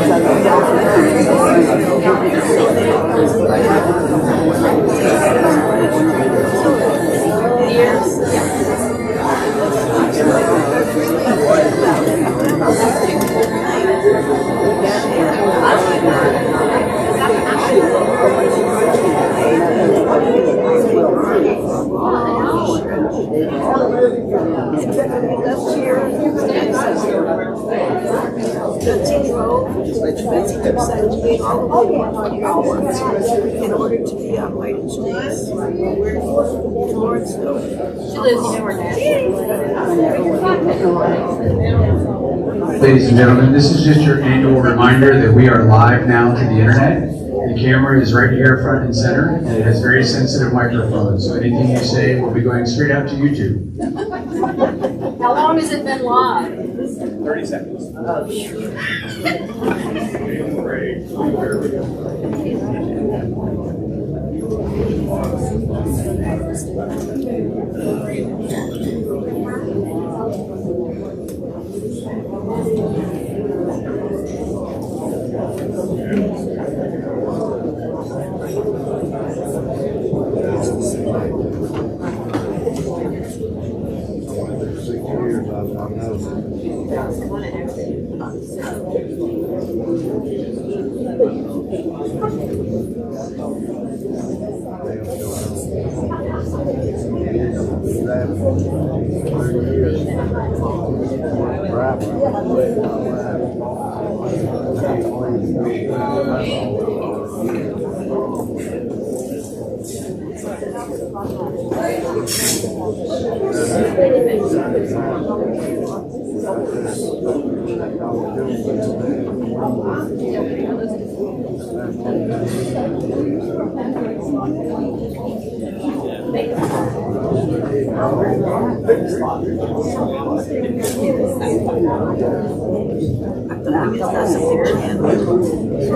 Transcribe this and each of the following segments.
In order to be on White Streets in Lawrenceville. She lives Ladies and gentlemen, this is just your annual reminder that we are live now to the internet. The camera is right here front and center, and it has very sensitive microphones, so anything you say will be going straight out to YouTube. How long has it been live? 30 seconds. Oh, sure.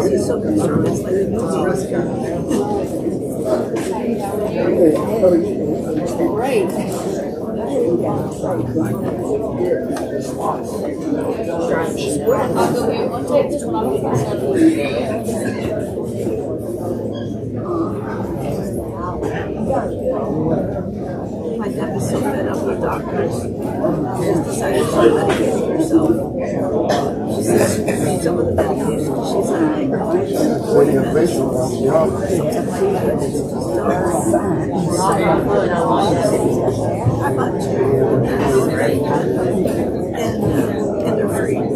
He's so concerned, it's like my dad was so fed up with doctors. She's decided to medicate herself. She says she can read some of the medication she's on. I bought two. And they're free to me.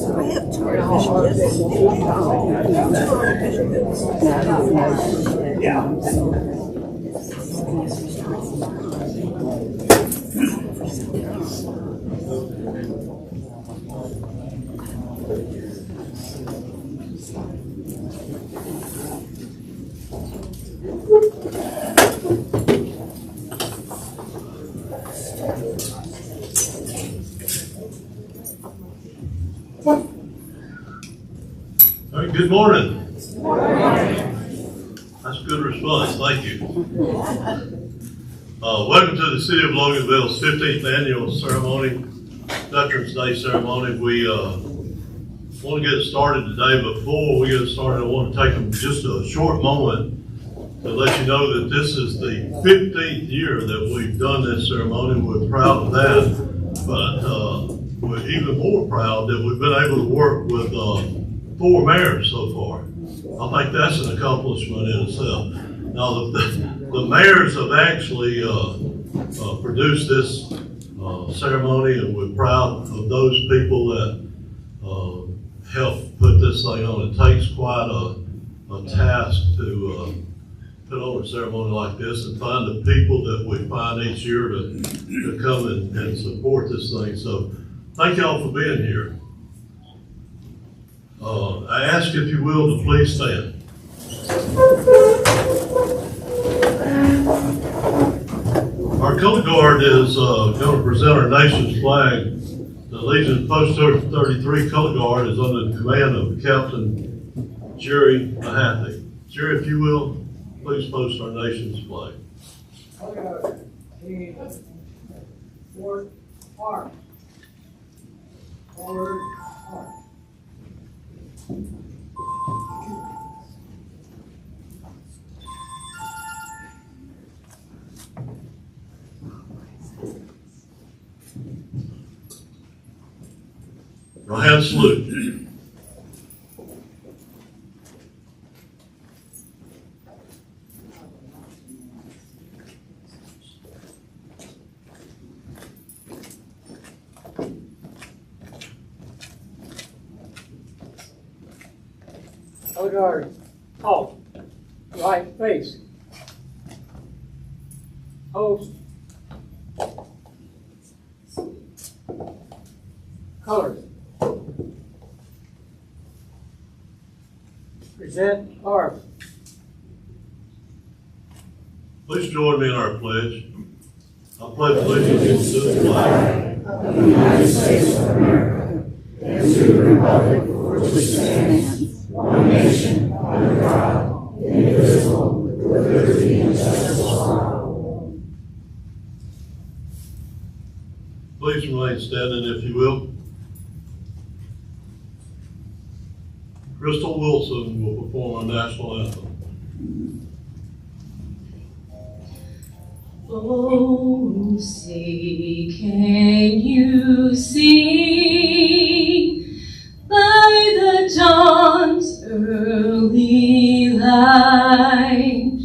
I have two artificial All right, good morning. Good morning. That's a good response, thank you. Welcome to the City of Loganville's 15th annual ceremony, Veterans Day ceremony. We want to get started today. Before we get started, I want to take just a short moment to let you know that this is the 15th year that we've done this ceremony. We're proud of that, but we're even more proud that we've been able to work with 4 mayors so far. I think that's an accomplishment in itself. Now, the mayors have actually produced this ceremony, and we're proud of those people that helped put this thing on. It takes quite a a task to put on a ceremony like this and find the people that we find each year to come and support this thing. So thank y'all for being here. I ask, if you will, to please stand. Our color guard is going to present our nation's flag. The Legion Post 33 color guard is under the command of Captain Jerry Mahaffey. Jerry, if you will, please post our nation's flag. Forward, arm. Forward, arm. Right hand salute. Guard, halt, right face, post, colors, present arms. Please join me in our pledge. I pledge allegiance to the flag of the United States of America and to the republic for which it stands, one nation, under God, indivisible, with liberty and justice for all. Please remain standing, if you will. Crystal Wilson will perform our national anthem. Oh, say, can you see by the dawn's early light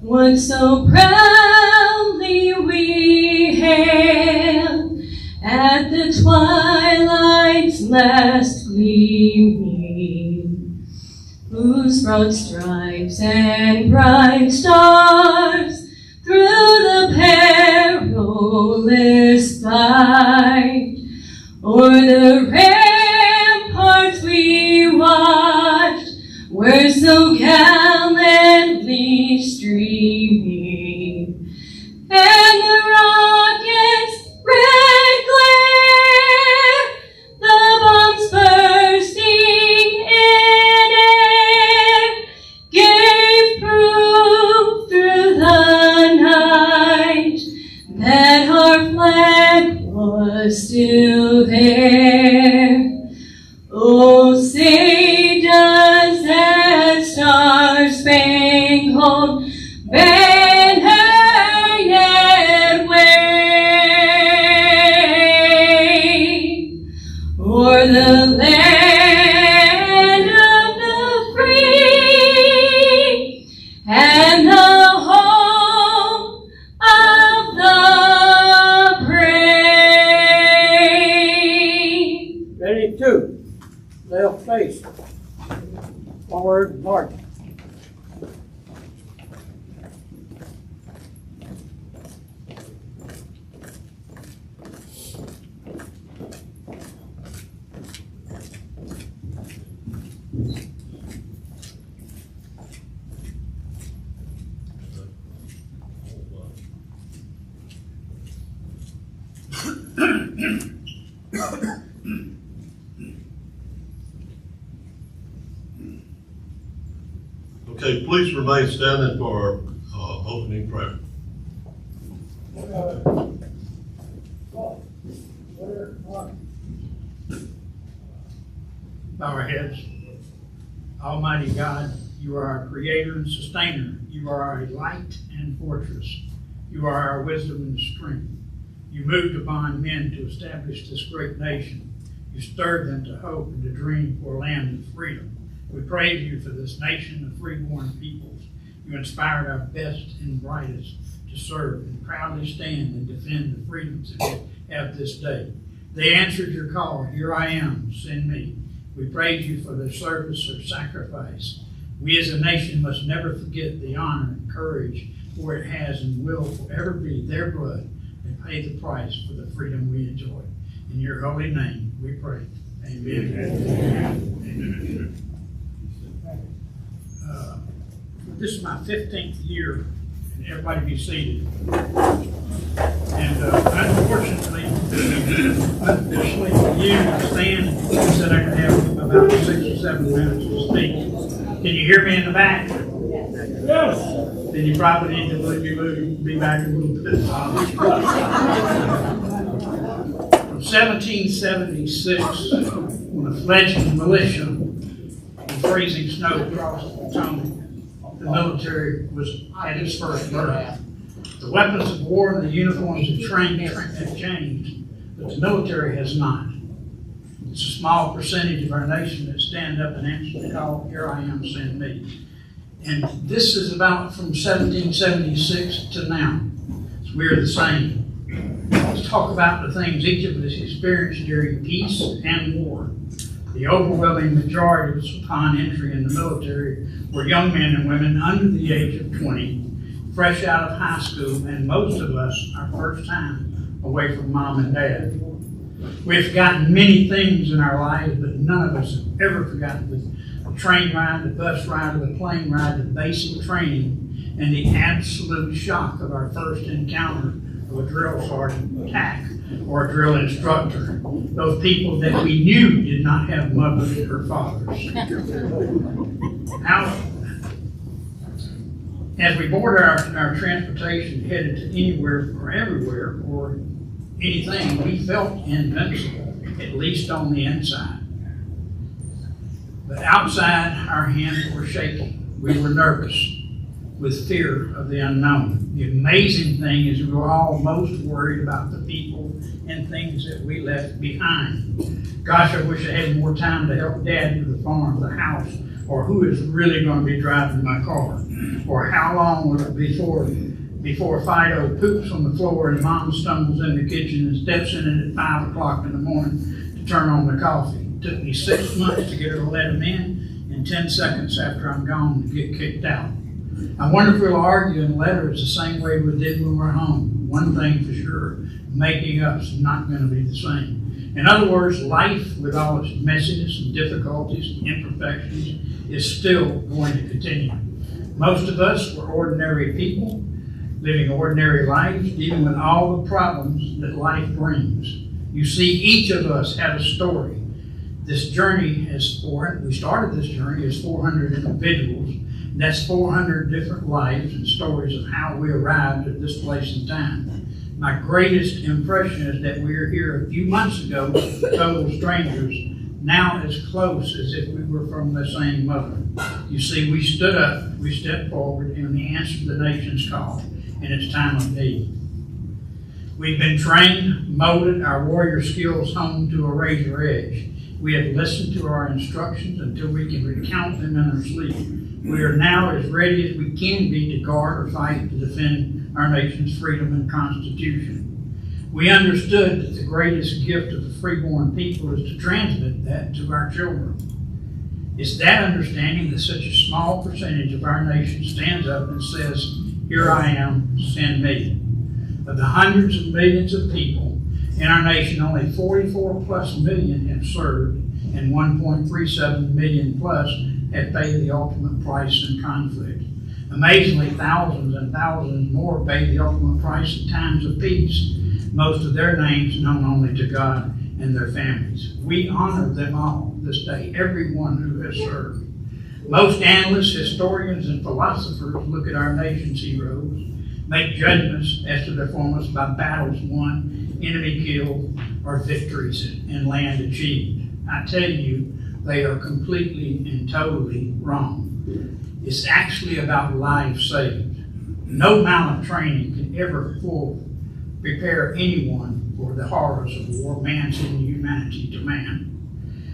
what so proudly we hailed at the twilight's last gleaming, whose broad stripes and bright stars through the perilous fight o'er the ramparts we watched were so gallantly streaming, and the rocket's red glare, the bombs bursting in air, gave proof through the night that our flag was still there. Oh, say does that star-spangled banner yet wave o'er the land of the free and the home of the brave? Ready, two, left face, forward, march. Okay, please remain standing for our opening prayer. Bow our heads. Almighty God, you are our creator and sustainer. You are our light and fortress. You are our wisdom and strength. You moved upon men to establish this great nation. You stirred them to hope and to dream for a land of freedom. We praise you for this nation of freeborn peoples. You inspired our best and brightest to serve and proudly stand and defend the freedoms that we have this day. They answered your call, here I am, send me. We praise you for their service, their sacrifice, We as a nation must never forget the honor and courage, for it has and will forever be their blood that paid the price for the freedom we enjoy. In your holy name we pray. Amen. Amen. This is my 15th year, and everybody be seated. And unfortunately, you, Stan, said I could have about 6 or 7 minutes to speak. Can you hear me in the back? Yes. Then you probably need to let me be back a little bit. From 1776, when a fledgling militia in freezing snow crossed the Potomac, the military was at its first birth. The weapons of war and the uniforms of training have changed, but the military has not. It's a small percentage of our nation that stand up and answer the call, "Here I am, send me." And this is about from 1776 to now. So we're the same. Let's talk about the things each of us experienced during peace and war. The overwhelming majority of us upon entry in the military were young men and women under the age of 20, fresh out of high school, and most of us our first time away from mom and dad. We've forgotten many things in our lives, but none of us have ever forgotten the train ride, the bus ride, or the plane ride, the basic training, and the absolute shock of our first encounter of a drill sergeant, TAC, or a drill instructor. Those people that we knew did not have mothers or fathers. Now, as we board our transportation headed to anywhere or everywhere or anything, we felt invincible, at least on the inside. But outside, our hands were shaking. We were nervous with fear of the unknown. The amazing thing is we were all most worried about the people and things that we left behind. Gosh, I wish I had more time to help Dad with the farm, the house, or who is really going to be driving my car, or how long will it be before Fido poops on the floor and Mom stumbles in the kitchen and steps in it at 5 o'clock in the morning to turn on the coffee. It took me 6 months to get her to let him in, and 10 seconds after I'm gone to get kicked out. I wonder if we'll argue in letters the same way we did when we're home. One thing for sure, making up's not going to be the same. In other words, life with all its messiness and difficulties and imperfections is still going to continue. Most of us were ordinary people, living ordinary lives, dealing with all the problems that life brings. You see, each of us had a story. This journey we started this journey as 400 individuals. And that's 400 different lives and stories of how we arrived at this place and time. My greatest impression is that we were here a few months ago, total strangers, now as close as if we were from the same mother. You see, we stood up, we stepped forward, and we answered the nation's call in its time of need. We've been trained, molded, our warrior skills honed to a razor edge. We have listened to our instructions until we can recount them in our sleep. We are now as ready as we can be to guard or fight to defend our nation's freedom and constitution. We understood that the greatest gift of the freeborn people is to transmit that to our children. It's that understanding that such a small percentage of our nation stands up and says, "Here I am, send me." Of the hundreds of millions of people in our nation, only 44 plus million have served, and 1.37 million plus have paid the ultimate price in conflict. Amazingly, thousands and thousands more paid the ultimate price in times of peace, most of their names known only to God and their families. We honor them all this day, everyone who has served. Most analysts, historians, and philosophers look at our nation's heroes, make judgments as to their performance by battles won, enemy killed, or victories and land achieved. I tell you, they are completely and totally wrong. It's actually about lives saved. No amount of training can ever prepare anyone for the horrors of war, man's inhumanity to man.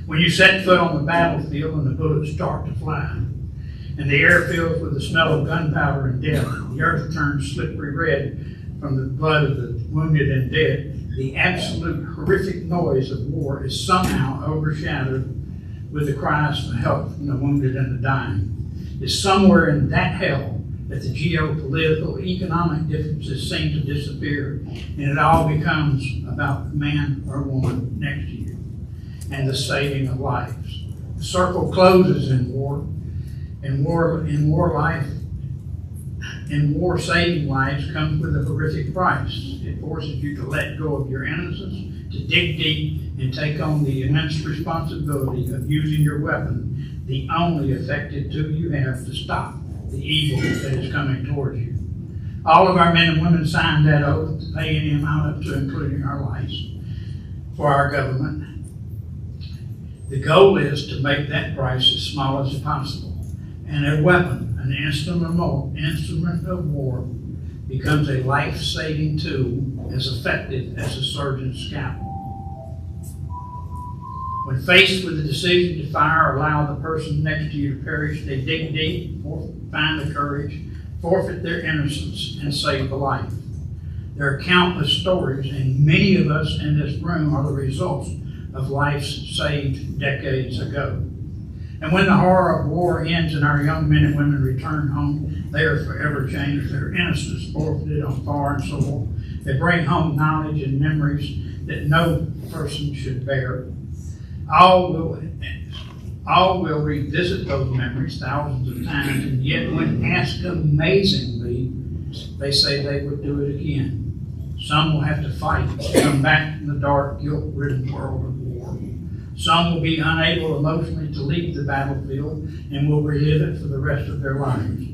When you set foot on the battlefield and the bullets start to fly, and the air fills with the smell of gunpowder and death, the earth turns slippery red from the blood of the wounded and dead, the absolute horrific noise of war is somehow overshadowed with the cries for help from the wounded and the dying. is somewhere in that hell that the geopolitical, economic differences seem to disappear, and it all becomes about the man or woman next to you and the saving of lives. The circle closes in war. In war, saving lives comes with a horrific price. It forces you to let go of your innocence, to dig deep, and take on the immense responsibility of using your weapon, the only effective tool you have to stop the evil that is coming towards you. All of our men and women signed that oath to pay any amount up to including our lives for our government. The goal is to make that price as small as possible. And a weapon, an instrument of war, becomes a life-saving tool as effective as a surgeon's scalpel. When faced with the decision to fire or allow the person next to you to perish, they dig deep, find the courage, forfeit their innocence, and save a life. There are countless stories, and many of us in this room are the results of lives saved decades ago. And when the horror of war ends and our young men and women return home, they are forever changed. Their innocence forfeited on foreign soil. They bring home knowledge and memories that no person should bear. All will revisit those memories thousands of times, and yet when asked amazingly, they say they would do it again. Some will have to fight to come back from the dark, guilt-ridden world of war. Some will be unable emotionally to leave the battlefield and will relive it for the rest of their lives.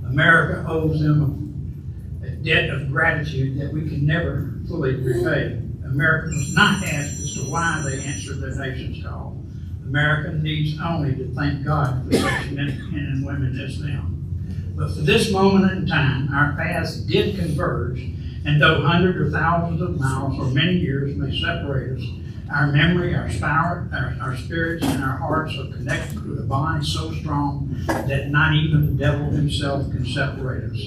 America owes them a debt of gratitude that we can never fully repay. America was not asked as to why they answered their nation's call. America needs only to thank God for such men and women as them. But for this moment in time, our paths did converge, and though hundreds or thousands of miles or many years may separate us, our memory, our spirits, and our hearts are connected with a bond so strong that not even the devil himself can separate us.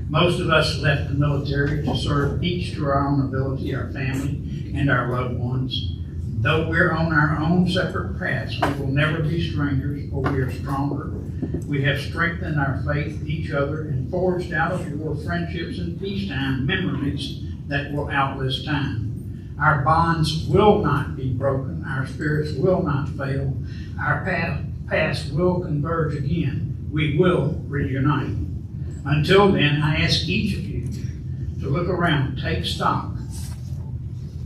Most of us left the military to serve each to our own ability, our family, and our loved ones. Though we're on our own separate paths, we will never be strangers, for we are stronger. We have strengthened our faith in each other and forged out of war friendships and peacetime memories that will outlast time. Our bonds will not be broken. Our spirits will not fail. Our paths will converge again. We will reunite. Until then, I ask each of you to look around, take stock.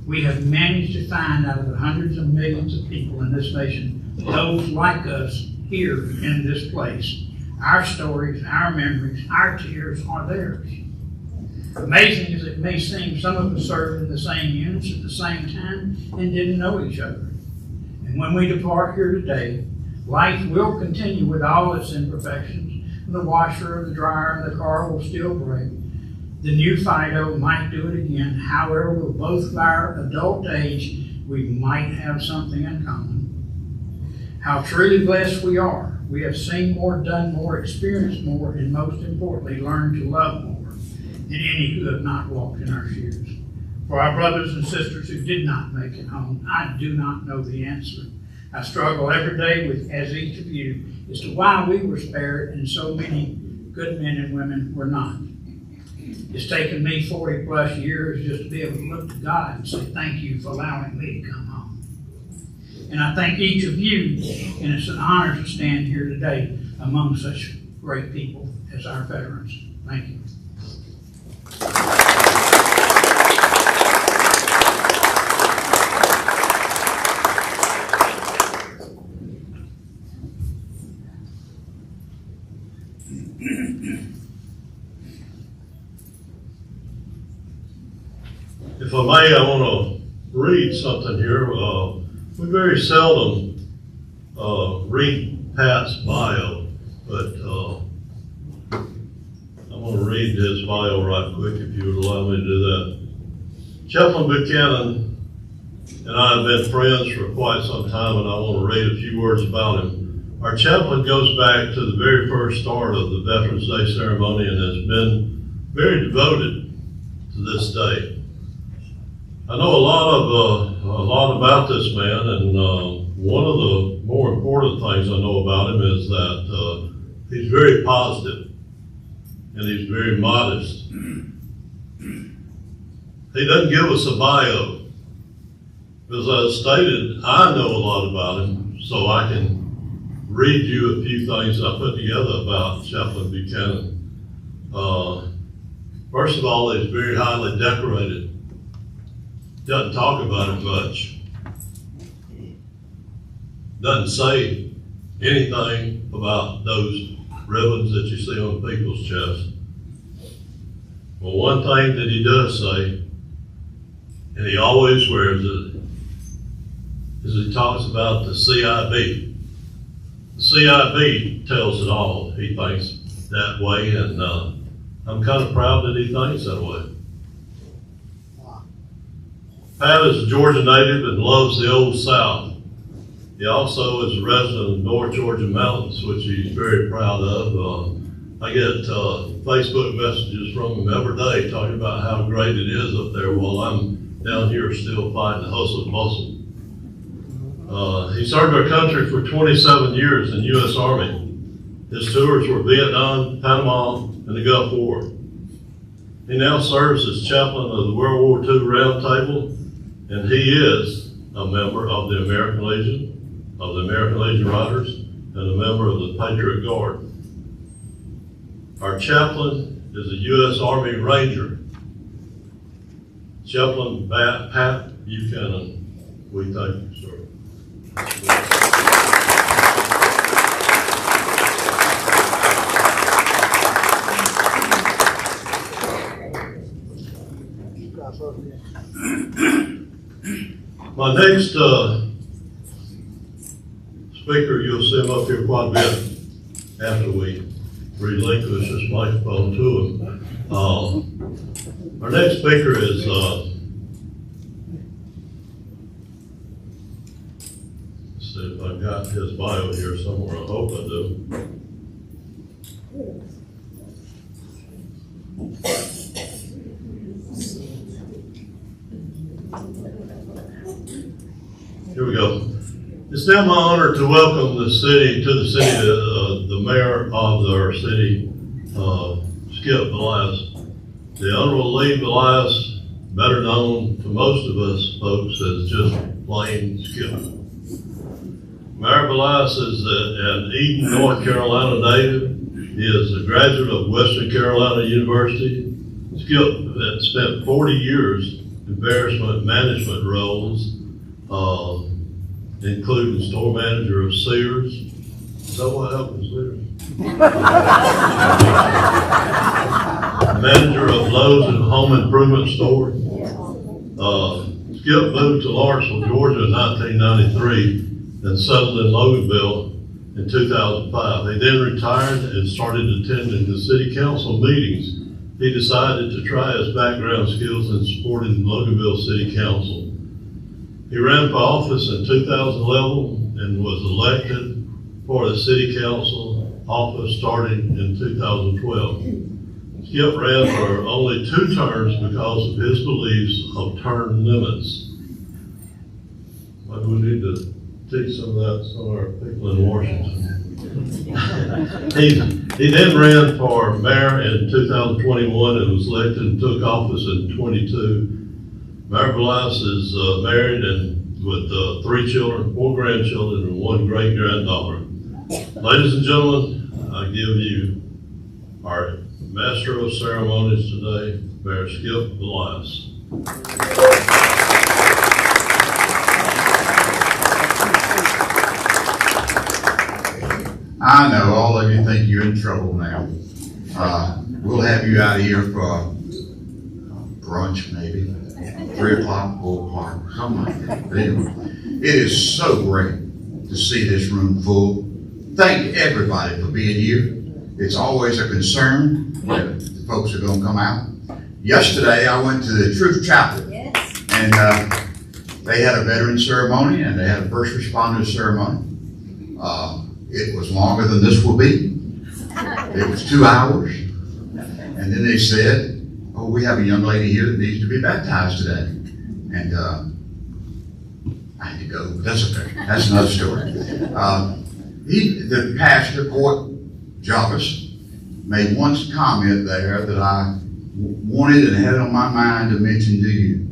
We have managed to find out of the hundreds of millions of people in this nation, those like us here in this place. Our stories, our memories, our tears are theirs. Amazing as it may seem, some of us served in the same units at the same time and didn't know each other. And when we depart here today, life will continue with all its imperfections. The washer or the dryer and the car will still break. The new Fido might do it again. However, with both of our adult age, we might have something in common. How truly blessed we are. We have seen more, done more, experienced more, and most importantly, learned to love more than any who have not walked in our shoes. For our brothers and sisters who did not make it home, I do not know the answer. I struggle every day with, as each of you, as to why we were spared and so many good men and women were not. It's taken me 40 plus years just to be able to look to God and say, thank you for allowing me to come home. And I thank each of you, and it's an honor to stand here today among such great people as our veterans. Thank you. If I may, I want to read something here. We very seldom read Pat's bio, but I'm going to read his bio right quick if you would allow me to do that. Chaplain Buchanan and I have been friends for quite some time, and I want to read a few words about him. Our chaplain goes back to the very first start of the Veterans Day ceremony and has been very devoted to this day. I know a lot about this man, and one of the more important things I know about him is that He's very positive, and he's very modest. He doesn't give us a bio. As I stated, I know a lot about him, so I can read you a few things I put together about Chaplain Buchanan. First of all, he's very highly decorated. Doesn't talk about it much. Doesn't say anything about those ribbons that you see on people's chest. Well, one thing that he does say, and he always wears it, is he talks about the CIB. The CIB tells it all. He thinks that way, and I'm kind of proud that he thinks that way. Pat is a Georgia native and loves the Old South. He also is a resident of North Georgia Mountains, which he's very proud of. I get Facebook messages from him every day talking about how great it is up there while I'm down here still fighting the hustle and bustle. He served our country for 27 years in the U.S. Army. His tours were Vietnam, Panama, and the Gulf War. He now serves as chaplain of the World War II Round Table, and he is a member of the American Legion, of the American Legion Riders, and a member of the Patriot Guard. Our chaplain is a U.S. Army Ranger. Chaplain Pat Buchanan, we thank you, sir. My next speaker, you'll see him up here quite a bit after we relinquish this microphone to him. Our next speaker is let's see if I've got his bio here somewhere. I hope I do. Here we go. It's now my honor to welcome the mayor of our city, Skip Elias. The Honorable Lee Elias, better known to most of us folks as just plain Skip. Mayor Elias is an Eden, North Carolina native. He is a graduate of Western Carolina University. Skip spent 40 years in various management roles, including store manager of Sears. Is that what happened, Sears? Manager of Lowe's and Home Improvement Store. Skip moved to Lawrenceville, Georgia in 1993 and settled in Loganville in 2005. He then retired and started attending the city council meetings. He decided to try his background skills in supporting Loganville City Council. He ran for office in 2011 and was elected for the city council office starting in 2012. Skip ran for only 2 terms because of his beliefs of term limits. Why do we need to teach some of that to some of our people in Washington? He then ran for mayor in 2021 and was elected and took office in 22. Mayor Elias is married and with 3 children, 4 grandchildren, and 1 great-granddaughter. Ladies and gentlemen, I give you our Master of Ceremonies today, Mayor Skip Elias. I know all of you think you're in trouble now. We'll have you out of here for brunch maybe, 3 o'clock, 4 o'clock, something like that. But anyway, it is so great to see this room full. Thank everybody for being here. It's always a concern that the folks are going to come out. Yesterday, I went to the Truth Chapel, and they had a veteran ceremony and they had a first responder ceremony. It was longer than this will be. It was 2 hours. And then they said, oh, we have a young lady here that needs to be baptized today. And I had to go, but that's okay. That's another story. The pastor, Court, Jarvis, made one comment there that I wanted and had on my mind to mention to you.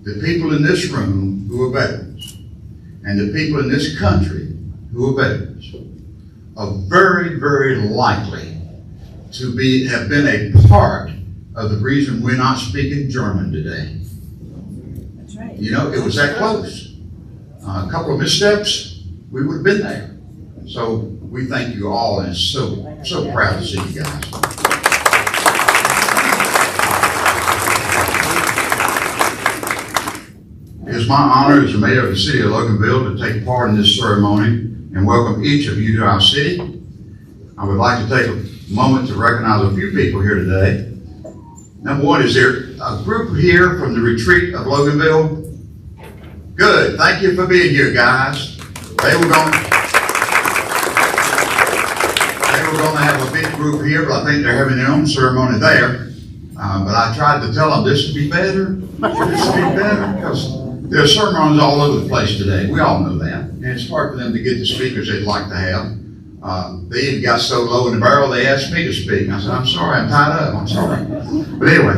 The people in this room who are veterans and the people in this country who are veterans are very, very likely to have been a part of the reason we're not speaking German today. That's right. You know, it was that close. A couple of missteps, we would have been there. So we thank you all, and so proud to see you guys. It is my honor as the mayor of the city of Loganville to take part in this ceremony and welcome each of you to our city. I would like to take a moment to recognize a few people here today. Number one, is there a group here from the retreat of Loganville? Good. Thank you for being here, guys. They were going to have a big group here, but I think they're having their own ceremony there. But I tried to tell them this would be better. This would be better because there are sermons all over the place today. We all know that. And it's hard for them to get the speakers they'd like to have. They even got so low in the barrel, they asked me to speak. I said, I'm sorry, I'm tied up. I'm sorry. But anyway,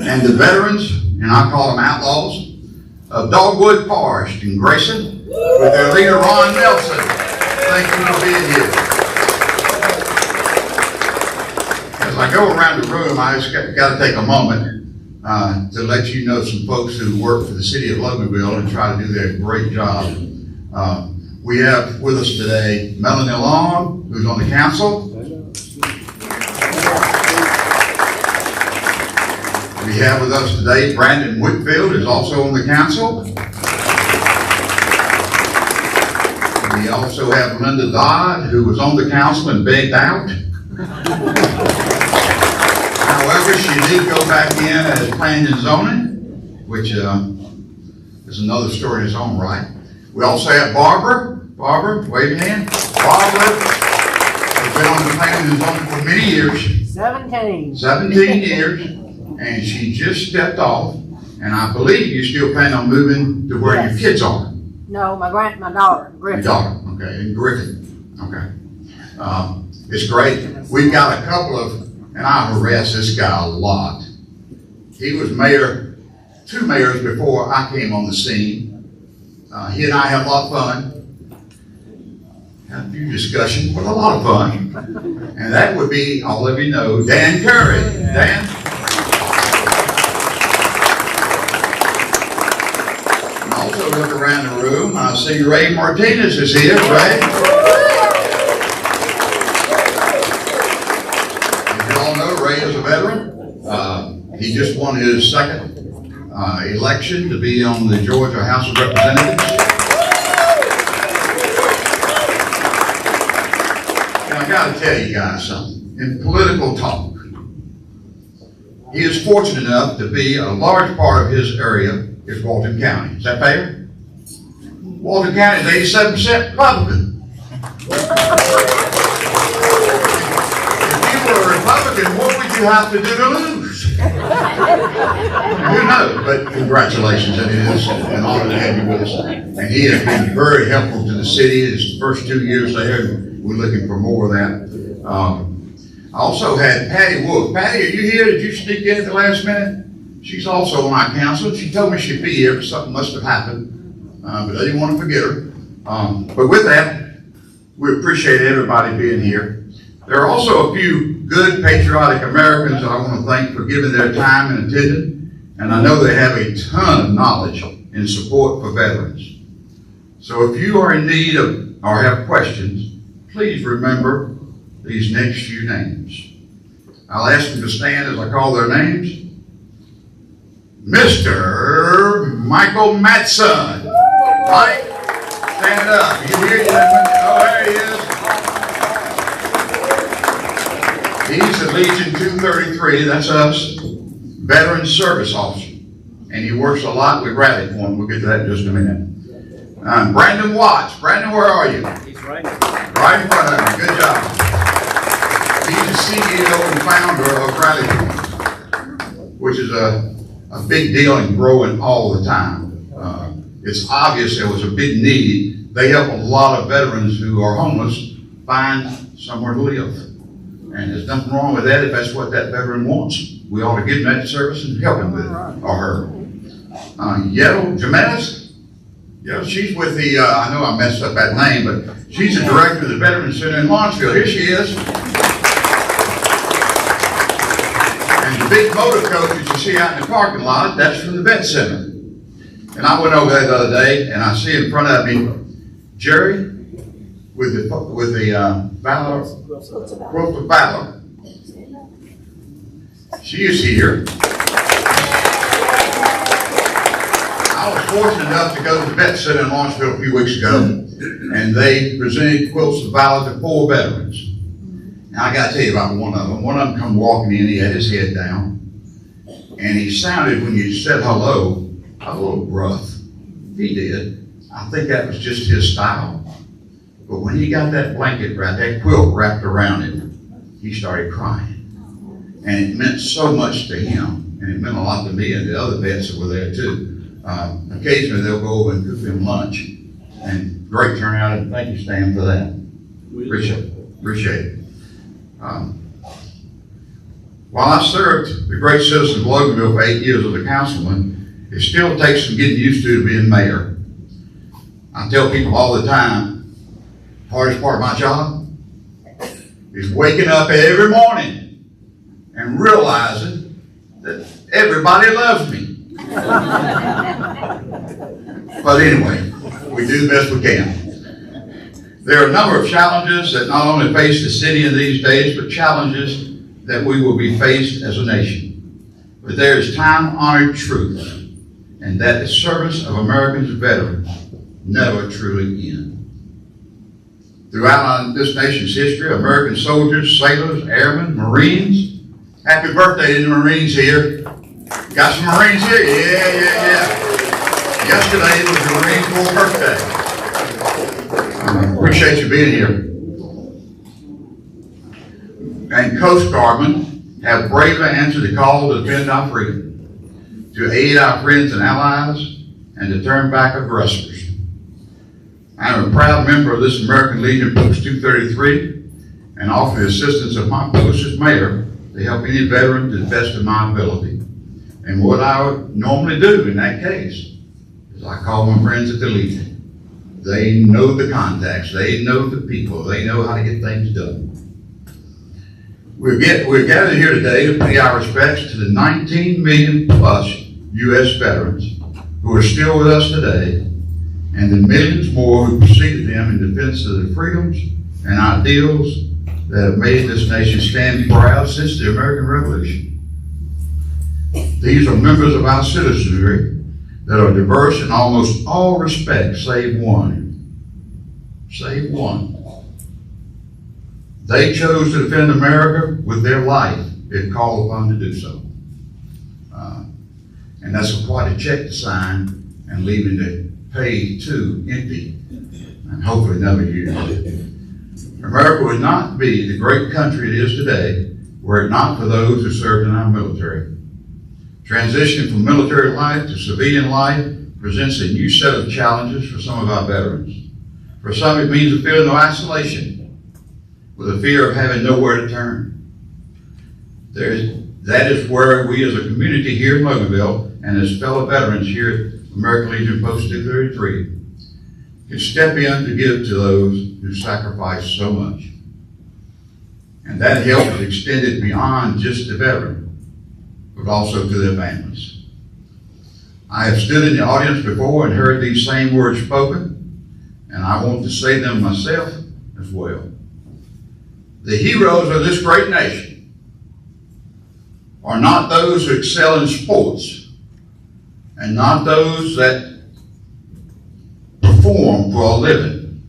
and the veterans, and I call them outlaws, of Dogwood Forest in Grayson, with their leader, Ron Nelson. Thank you for being here. As I go around the room, I just got to take a moment to let you know some folks who work for the city of Loganville and try to do their great job. We have with us today Melanie Long, who's on the council. We have with us today Brandon Whitfield, who's also on the council. We also have Linda Dodd, who was on the council and begged out. However, she did go back in as planning and zoning, which is another story in its own right. We also have Barbara. Barbara, wave your hand. Barbara has been on the planning and zoning for many years. 17 years. And she just stepped off. And I believe you still plan on moving to where your kids are. No, my daughter, Griffin. Your daughter, okay, in Griffin. Okay. It's great. We've got a couple of, and I harass this guy a lot. He was mayor, 2 mayors before I came on the scene. He and I had a lot of fun. Had a few discussions, but a lot of fun. And that would be, all of you know, Dan Curry. Dan? And also look around the room. I see Ray Martinez is here. Ray? As you all know, Ray is a veteran. He just won his second election to be on the Georgia House of Representatives. And I got to tell you guys something. In political talk, he is fortunate enough to be a large part of his area is Walton County. Is that fair? Walton County is 87% Republican. If you were a Republican, what would you have to do to lose? Who knows? But congratulations, it is an honor to have you with us. And he has been very helpful to the city his first 2 years there, and we're looking for more of that. I also had Patty Wolf. Patty, are you here? Did you sneak in at the last minute? She's also on our council. She told me she'd be here, but something must have happened. But I didn't want to forget her. But with that, we appreciate everybody being here. There are also a few good patriotic Americans that I want to thank for giving their time and attending. And I know they have a ton of knowledge and support for veterans. So if you are in need of or have questions, please remember these next few names. I'll ask them to stand as I call their names. Mr. Michael Matson. Mike, stand up. You hear that? Oh, there he is. He's the Legion 233, that's us, Veteran Service Officer. And he works a lot with Rally for him. We'll get to that in just a minute. Brandon Watts. Brandon, where are you? He's right. Right in front of you. Good job. He's the CEO and founder of Rally, which is a big deal and growing all the time. It's obvious there was a big need. They help a lot of veterans who are homeless find somewhere to live. And there's nothing wrong with that if that's what that veteran wants. We ought to give him that service and help him with it, or her. Yettle Jimenez, she's with the, I know I messed up that name, but she's the director of the Veterans Center in Lawrenceville. Here she is. And the big motor coach that you see out in the parking lot, that's from the Vet Center. And I went over there the other day, and I see in front of me Jerry with the Valor, Quilt of Valor. She is here. I was fortunate enough to go to the Vet Center in Lawrenceville a few weeks ago, and they presented Quilts of Valor to 4 veterans. And I got to tell you about one of them. One of them come walking in, he had his head down, and he sounded, when you said hello, a little rough. He did. I think that was just his style. But when he got that blanket wrapped, that quilt wrapped around him, he started crying. And it meant so much to him, and it meant a lot to me and the other vets that were there too. Occasionally they'll go over and cook them lunch, and great turnout, and thank you, Stan, for that. Appreciate it. While I served the great citizens of Loganville for 8 years as a councilman, it still takes some getting used to being mayor. I tell people all the time, the hardest part of my job is waking up every morning and realizing that everybody loves me. But anyway, we do the best we can. There are a number of challenges that not only face the city in these days, but challenges that we will be faced as a nation. But there is time-honored truth, and that the service of Americans and veterans never truly ends. Throughout this nation's history, American soldiers, sailors, airmen, Marines. Happy birthday to the Marines here. Got some Marines here? Yeah. Yesterday was the Marine Corps birthday. Appreciate you being here. And Coast Guardmen have bravely answered the call to defend our freedom, to aid our friends and allies, and to turn back aggressors. I am a proud member of this American Legion Post 233 and offer the assistance of my post as mayor to help any veteran to the best of my ability. And what I would normally do in that case is I call my friends at the Legion. They know the contacts, they know the people, they know how to get things done. We're gathered here today to pay our respects to the 19 million plus U.S. veterans who are still with us today, and the millions more who preceded them in defense of the freedoms and ideals that have made this nation stand proud since the American Revolution. These are members of our citizenry that are diverse in almost all respects, save one. Save one. They chose to defend America with their life if called upon to do so. And that's quite a check to sign and leaving the pay too empty, and hopefully never used. America would not be the great country it is today were it not for those who served in our military. Transitioning from military life to civilian life presents a new set of challenges for some of our veterans. For some, it means a feeling of isolation, with a fear of having nowhere to turn. That is where we as a community here in Loganville and as fellow veterans here at American Legion Post 233 can step in to give to those who sacrifice so much. And that help is extended beyond just the veteran, but also to their families. I have stood in the audience before and heard these same words spoken, and I want to say them myself as well. The heroes of this great nation are not those who excel in sports and not those that perform for a living,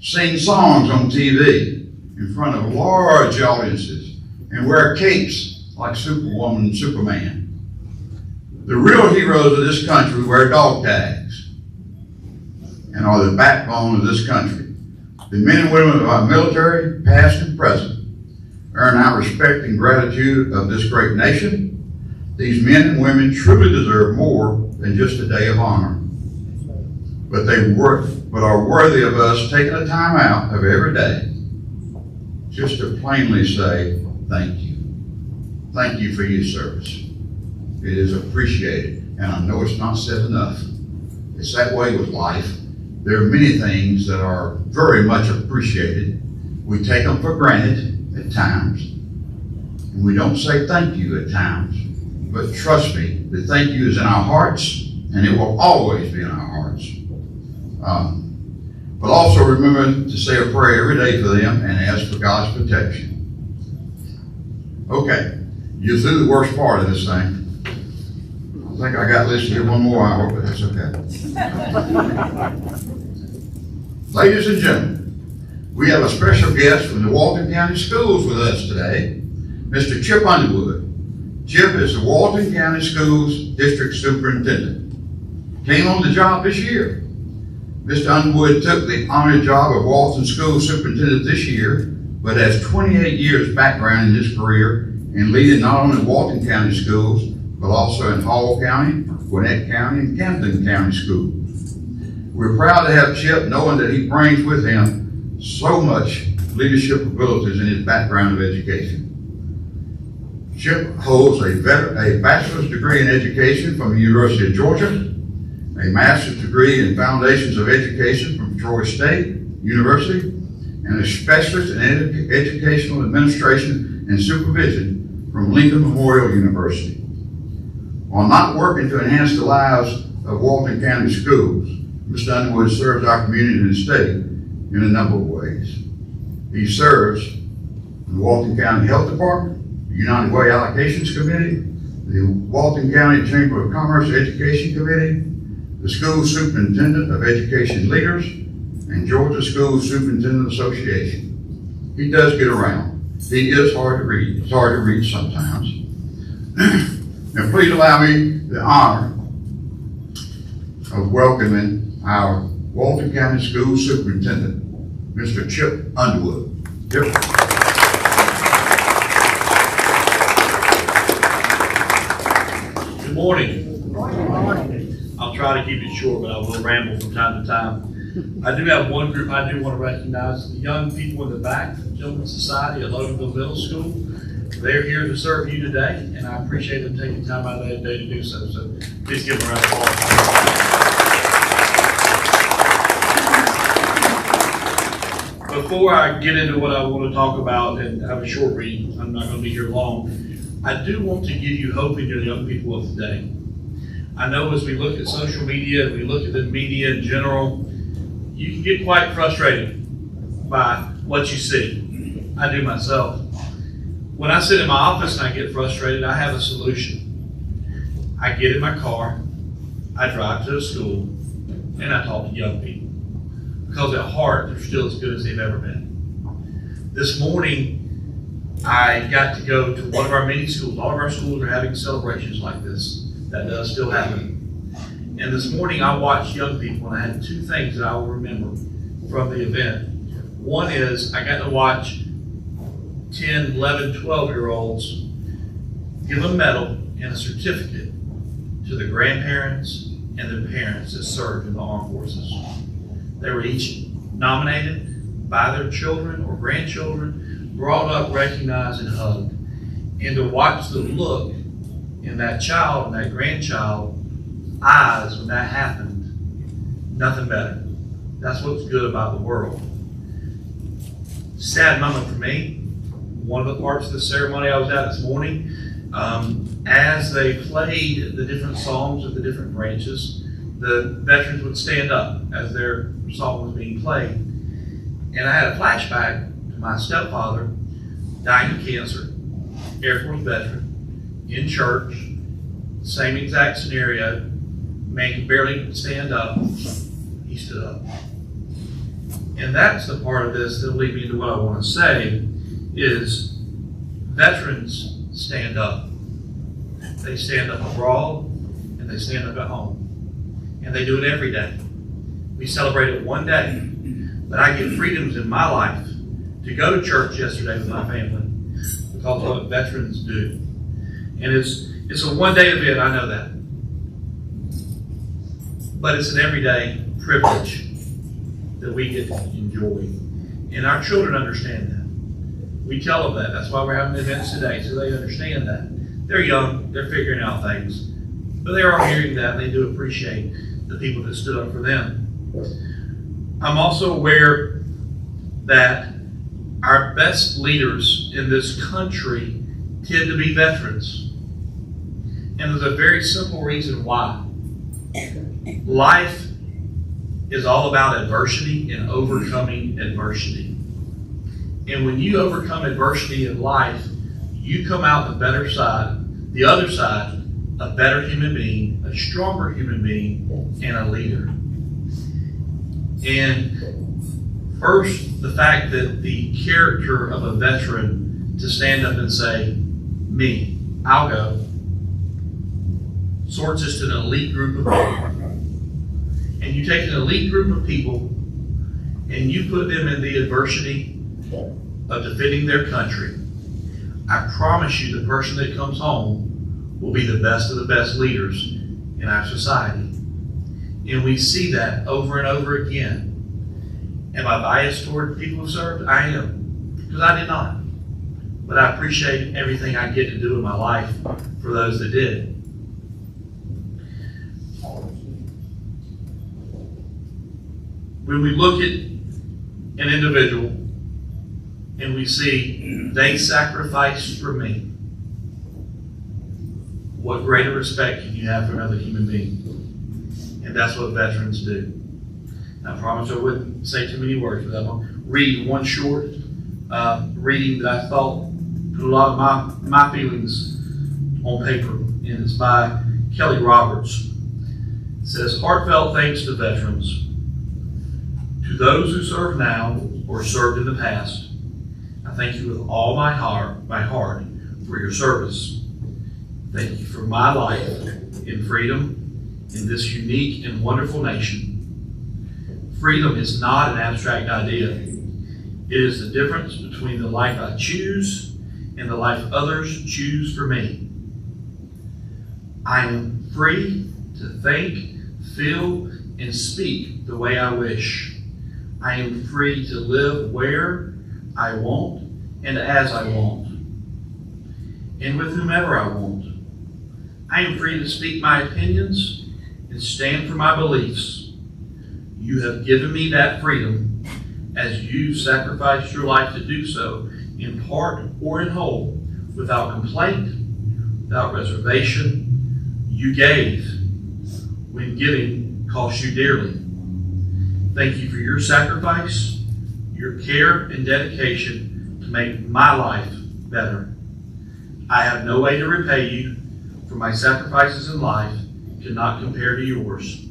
sing songs on TV in front of large audiences, and wear capes like Superwoman and Superman. The real heroes of this country wear dog tags and are the backbone of this country. The men and women of our military, past and present, earn our respect and gratitude of this great nation. These men and women truly deserve more than just a day of honor. But are worthy of us taking a time out of every day just to plainly say thank you. Thank you for your service. It is appreciated, and I know it's not said enough. It's that way with life. There are many things that are very much appreciated. We take them for granted at times, and we don't say thank you at times. But trust me, the thank you is in our hearts, and it will always be in our hearts. But also remember to say a prayer every day for them and ask for God's protection. Okay, you're through the worst part of this thing. I think I got listed here one more hour, but that's okay. Ladies and gentlemen, we have a special guest from the Walton County Schools with us today, Mr. Chip Underwood. Chip is the Walton County Schools District Superintendent. Came on the job this year. Mr. Underwood took the honored job of Walton School Superintendent this year, but has 28 years background in his career in leading not only Walton County schools, but also in Hall County, Gwinnett County, and Camden County schools. We're proud to have Chip, knowing that he brings with him so much leadership abilities in his background of education. Chip holds a bachelor's degree in education from the University of Georgia, a master's degree in Foundations of Education from Troy State University, and a specialist in educational administration and supervision from Lincoln Memorial University. While not working to enhance the lives of Walton County schools, Mr. Underwood serves our community and state in a number of ways. He serves in the Walton County Health Department, the United Way Allocations Committee, the Walton County Chamber of Commerce Education Committee, the School Superintendent of Education Leaders, and Georgia School Superintendent Association. He does get around. He is hard to read. It's hard to read sometimes. Now please allow me the honor of welcoming our Walton County School Superintendent, Mr. Chip Underwood. Chip. Good morning. I'll try to keep it short, but I will ramble from time to time. I do have one group I do want to recognize, the young people in the back, the Children's Society at Loganville Middle School. They're here to serve you today, and I appreciate them taking time out of their day to do so. So please give them a round of applause. Before I get into what I want to talk about and have a short read, I'm not going to be here long. I do want to give you hope in your young people of today. I know as we look at social media, we look at the media in general, you can get quite frustrated by what you see. I do myself. When I sit in my office and I get frustrated, I have a solution. I get in my car, I drive to a school, and I talk to young people. Because at heart, they're still as good as they've ever been. This morning, I got to go to one of our many schools. All of our schools are having celebrations like this. That does still happen. And this morning, I watched young people, and I had two things that I will remember from the event. One is I got to watch 10, 11, 12-year-olds give a medal and a certificate to the grandparents and the parents that served in the armed forces. They were each nominated by their children or grandchildren, brought up, recognized, and hugged. And to watch the look in that child and that grandchild's eyes when that happened, nothing better. That's what's good about the world. Sad moment for me. One of the parts of the ceremony I was at this morning, as they played the different songs of the different branches, the veterans would stand up as their song was being played. And I had a flashback to my stepfather, dying of cancer, Air Force veteran, in church, same exact scenario. Man could barely stand up. He stood up. And that's the part of this that'll lead me into what I want to say is veterans stand up. They stand up abroad and they stand up at home. And they do it every day. We celebrate it one day, but I get freedoms in my life to go to church yesterday with my family because of what veterans do. And it's a one-day event, I know that. But it's an everyday privilege that we get to enjoy. And our children understand that. We tell them that. That's why we're having events today, so they understand that. They're young, they're figuring out things, but they are hearing that, and they do appreciate the people that stood up for them. I'm also aware that our best leaders in this country tend to be veterans. And there's a very simple reason why. Life is all about adversity and overcoming adversity. And when you overcome adversity in life, you come out the other side, a better human being, a stronger human being, and a leader. And first, the fact that the character of a veteran to stand up and say, me, I'll go, sorts us to an elite group of people. And you take an elite group of people and you put them in the adversity of defending their country. I promise you the person that comes home will be the best of the best leaders in our society. And we see that over and over again. Am I biased toward people who served? I am, because I did not. But I appreciate everything I get to do in my life for those that did. When we look at an individual and we see they sacrificed for me, what greater respect can you have for another human being? And that's what veterans do. I promise I wouldn't say too many words, but I'm going to read one short reading that I thought put a lot of my feelings on paper, and it's by Kelly Roberts. It says, heartfelt thanks to veterans. To those who serve now or served in the past, I thank you with all my heart for your service. Thank you for my life in freedom in this unique and wonderful nation. Freedom is not an abstract idea. It is the difference between the life I choose and the life others choose for me. I am free to think, feel, and speak the way I wish. I am free to live where I want and as I want, and with whomever I want. I am free to speak my opinions and stand for my beliefs. You have given me that freedom as you sacrificed your life to do so, in part or in whole, without complaint, without reservation. You gave when giving cost you dearly. Thank you for your sacrifice, your care and dedication to make my life better. I have no way to repay you, for my sacrifices in life cannot compare to yours.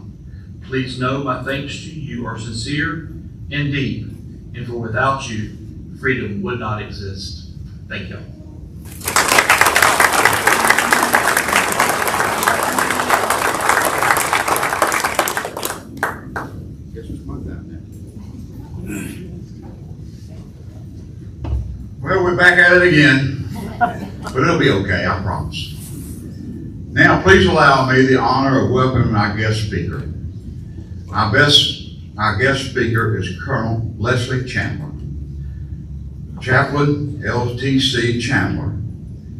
Please know my thanks to you are sincere and deep, and for without you, freedom would not exist. Thank you. Well, we're back at it again, but it'll be okay, I promise. Now, please allow me the honor of welcoming our guest speaker. Our guest speaker is Colonel Leslie Chandler. Chaplain LTC Chandler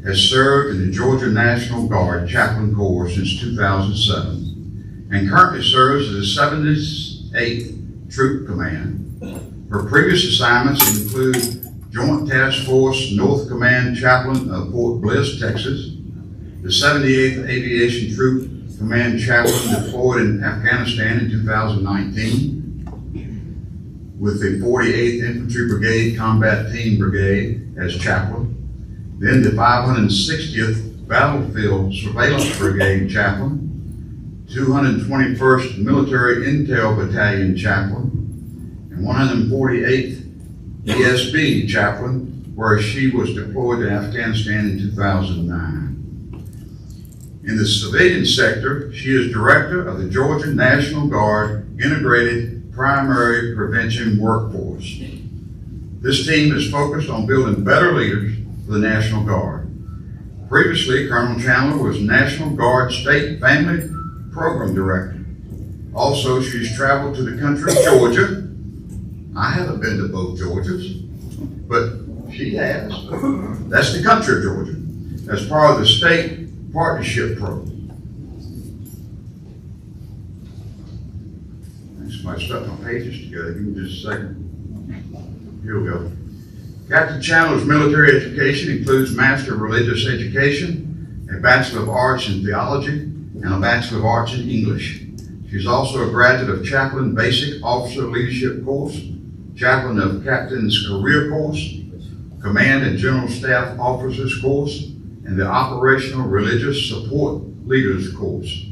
has served in the Georgia National Guard Chaplain Corps since 2007 and currently serves as the 78th Troop Command. Her previous assignments include Joint Task Force North Command Chaplain of Fort Bliss, Texas, the 78th Aviation Troop Command Chaplain deployed in Afghanistan in 2019, with the 48th Infantry Brigade Combat Team Brigade as chaplain, then the 560th Battlefield Surveillance Brigade Chaplain, 221st Military Intel Battalion Chaplain, and 148th ESB Chaplain, where she was deployed to Afghanistan in 2009. In the civilian sector, she is director of the Georgia National Guard Integrated Primary Prevention Workforce. This team is focused on building better leaders for the National Guard. Previously, Colonel Chandler was National Guard State Family Program Director. Also, she's traveled to the country of Georgia. I haven't been to both Georgias, but She has. That's the country of Georgia. As part of the state partnership program. Somebody stuck my pages together. Give me just a second. Here we go. Captain Chandler's military education includes Master of Religious Education, a Bachelor of Arts in Theology, and a Bachelor of Arts in English. She's also a graduate of Chaplain Basic Officer Leadership Course, Chaplain of Captain's Career Course, Command and General Staff Officers Course, and the Operational Religious Support Leaders Course.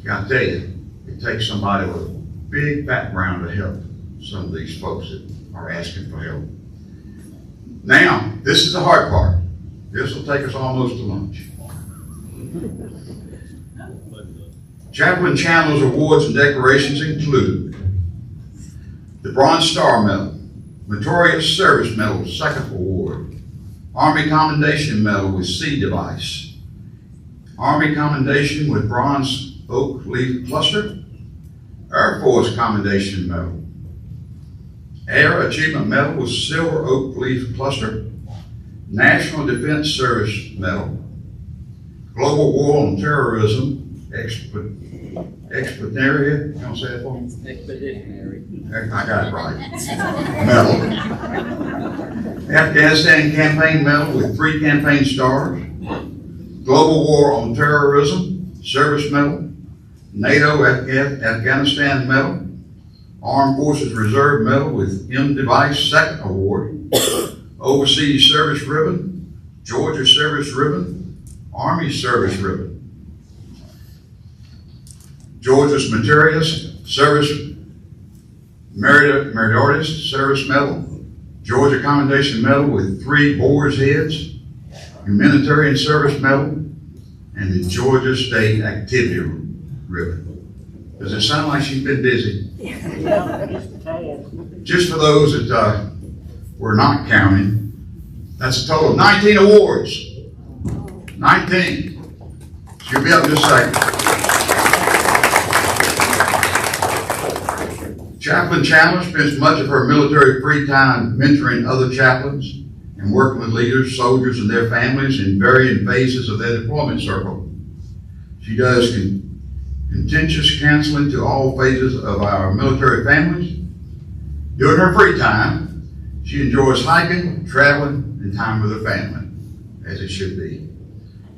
I gotta tell you, it takes somebody with a big background to help some of these folks that are asking for help. Now, this is the hard part. This will take us almost to lunch. Chaplain Chandler's awards and decorations include the Bronze Star Medal, Meritorious Service Medal, 2nd Award, Army Commendation Medal with C device, Army Commendation with Bronze Oak Leaf Cluster, Air Force Commendation Medal, Air Achievement Medal with Silver Oak Leaf Cluster, National Defense Service Medal, Global War on Terrorism, Expeditionary, you don't say it for me? Expeditionary. I got it right. Medal. Afghanistan Campaign Medal with 3 campaign stars, Global War on Terrorism, Service Medal, NATO Afghanistan Medal, Armed Forces Reserve Medal with M Device 2nd Award, Overseas Service Ribbon, Georgia Service Ribbon, Army Service Ribbon, Georgia's Meritorious Service Meritorious Service Medal, Georgia Commendation Medal with 3 Boar's Heads, Humanitarian Service Medal, and the Georgia State Activity Ribbon. Does it sound like she's been busy? Just for those that we're not counting, that's a total of 19 awards. 19. She'll be up in just a second. Chaplain Chandler spends much of her military free time mentoring other chaplains and working with leaders, soldiers, and their families in varying phases of their deployment circle. She does contentious counseling to all phases of our military families. During her free time, she enjoys hiking, traveling, and time with her family, as it should be.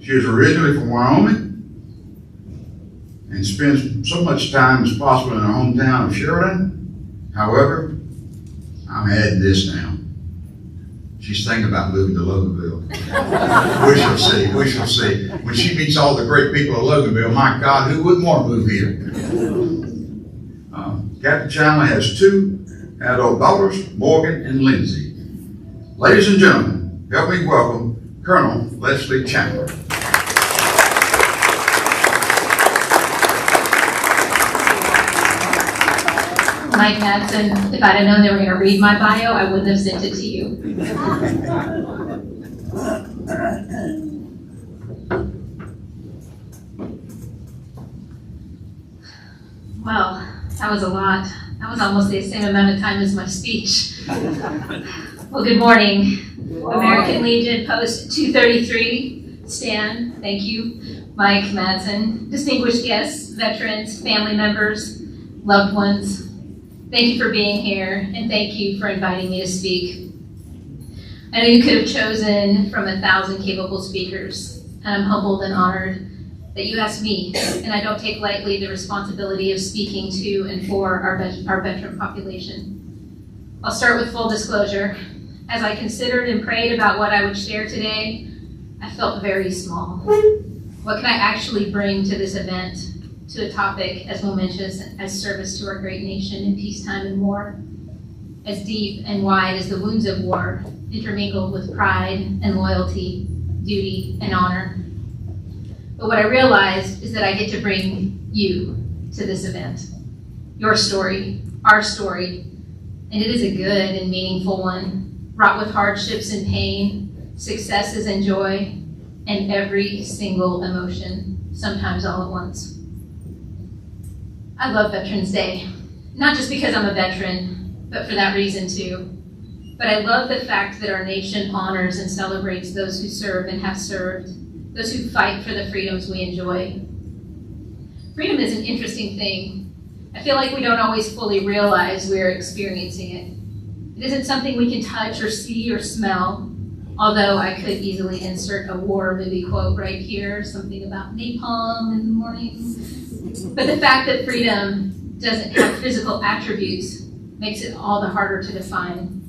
She is originally from Wyoming and spends so much time as possible in her hometown of Sheridan. However, I'm adding this now. She's thinking about moving to Loganville. We shall see, we shall see. When she meets all the great people of Loganville, my God, who wouldn't want to move here? Captain Chandler has 2 adult daughters, Morgan and Lindsay. Ladies and gentlemen, help me welcome Colonel Leslie Chandler. Mike Madsen, if I'd have known they were going to read my bio, I wouldn't have sent it to you. Well, that was a lot. That was almost the same amount of time as my speech. Well, good morning. American Legion Post 233, Stan, thank you. Mike Madsen, distinguished guests, veterans, family members, loved ones, thank you for being here, and thank you for inviting me to speak. I know you could have chosen from 1,000 capable speakers, and I'm humbled and honored that you asked me, and I don't take lightly the responsibility of speaking to and for our veteran population. I'll start with full disclosure. As I considered and prayed about what I would share today, I felt very small. What can I actually bring to this event, to a topic as momentous as service to our great nation in peacetime and war, as deep and wide as the wounds of war, intermingled with pride and loyalty, duty and honor? But what I realized is that I get to bring you to this event. Your story, our story, and it is a good and meaningful one, wrought with hardships and pain, successes and joy, and every single emotion, sometimes all at once. I love Veterans Day, not just because I'm a veteran, but for that reason too. But I love the fact that our nation honors and celebrates those who serve and have served, those who fight for the freedoms we enjoy. Freedom is an interesting thing. I feel like we don't always fully realize we're experiencing it. It isn't something we can touch or see or smell, although I could easily insert a war movie quote right here, something about napalm in the morning. But the fact that freedom doesn't have physical attributes makes it all the harder to define.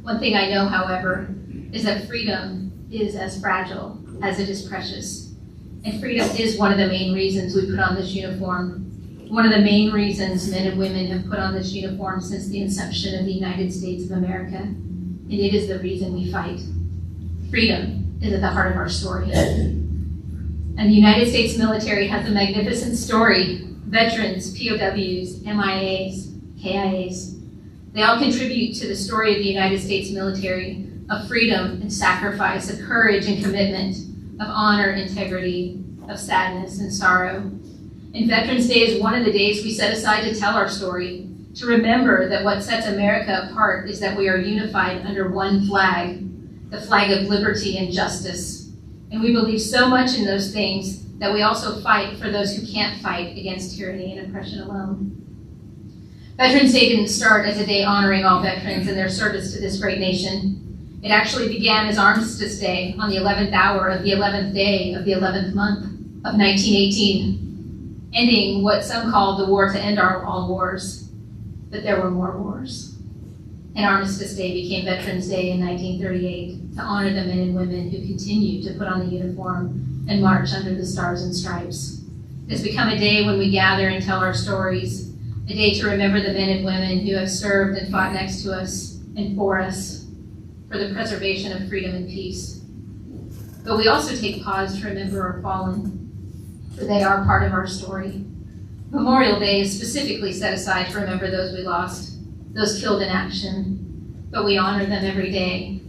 One thing I know, however, is that freedom is as fragile as it is precious. And freedom is one of the main reasons we put on this uniform. One of the main reasons men and women have put on this uniform since the inception of the United States of America. And it is the reason we fight. Freedom is at the heart of our story. And the United States military has a magnificent story. Veterans, POWs, MIAs, KIAs, they all contribute to the story of the United States military, of freedom and sacrifice, of courage and commitment, of honor, integrity, of sadness and sorrow. And Veterans Day is one of the days we set aside to tell our story, to remember that what sets America apart is that we are unified under one flag, the flag of liberty and justice. And we believe so much in those things that we also fight for those who can't fight against tyranny and oppression alone. Veterans Day didn't start as a day honoring all veterans and their service to this great nation. It actually began as Armistice Day on the 11th hour of the 11th day of the 11th month of 1918, ending what some called the war to end all wars. But there were more wars. And Armistice Day became Veterans Day in 1938 to honor the men and women who continued to put on the uniform and march under the stars and stripes. It's become a day when we gather and tell our stories, a day to remember the men and women who have served and fought next to us and for us, for the preservation of freedom and peace. But we also take pause to remember our fallen, for they are part of our story. Memorial Day is specifically set aside to remember those we lost, those killed in action, but we honor them every day.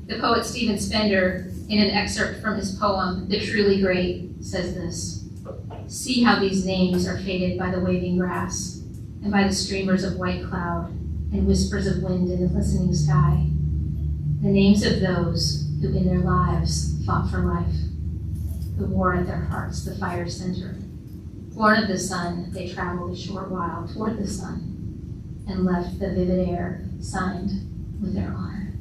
The poet Stephen Spender, in an excerpt from his poem, The Truly Great, says this: "See how these names are faded by the waving grass, and by the streamers of white cloud, and whispers of wind in the listening sky. The names of those who in their lives fought for life, who wore at their hearts the fire center. Born of the sun, they traveled a short while toward the sun, and left the vivid air signed with their honor."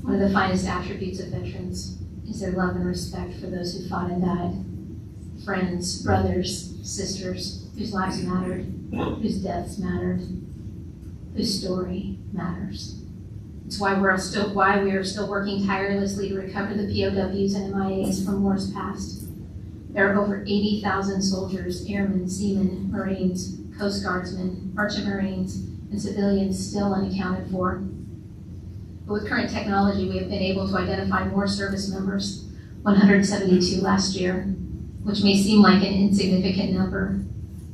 One of the finest attributes of veterans is their love and respect for those who fought and died. Friends, brothers, sisters, whose lives mattered, whose deaths mattered, whose story matters. It's why we are still working tirelessly to recover the POWs and MIAs from wars past. There are over 80,000 soldiers, airmen, seamen, Marines, Coast Guardsmen, Merchant Marines, and civilians still unaccounted for. But with current technology, we have been able to identify more service members, 172 last year, which may seem like an insignificant number,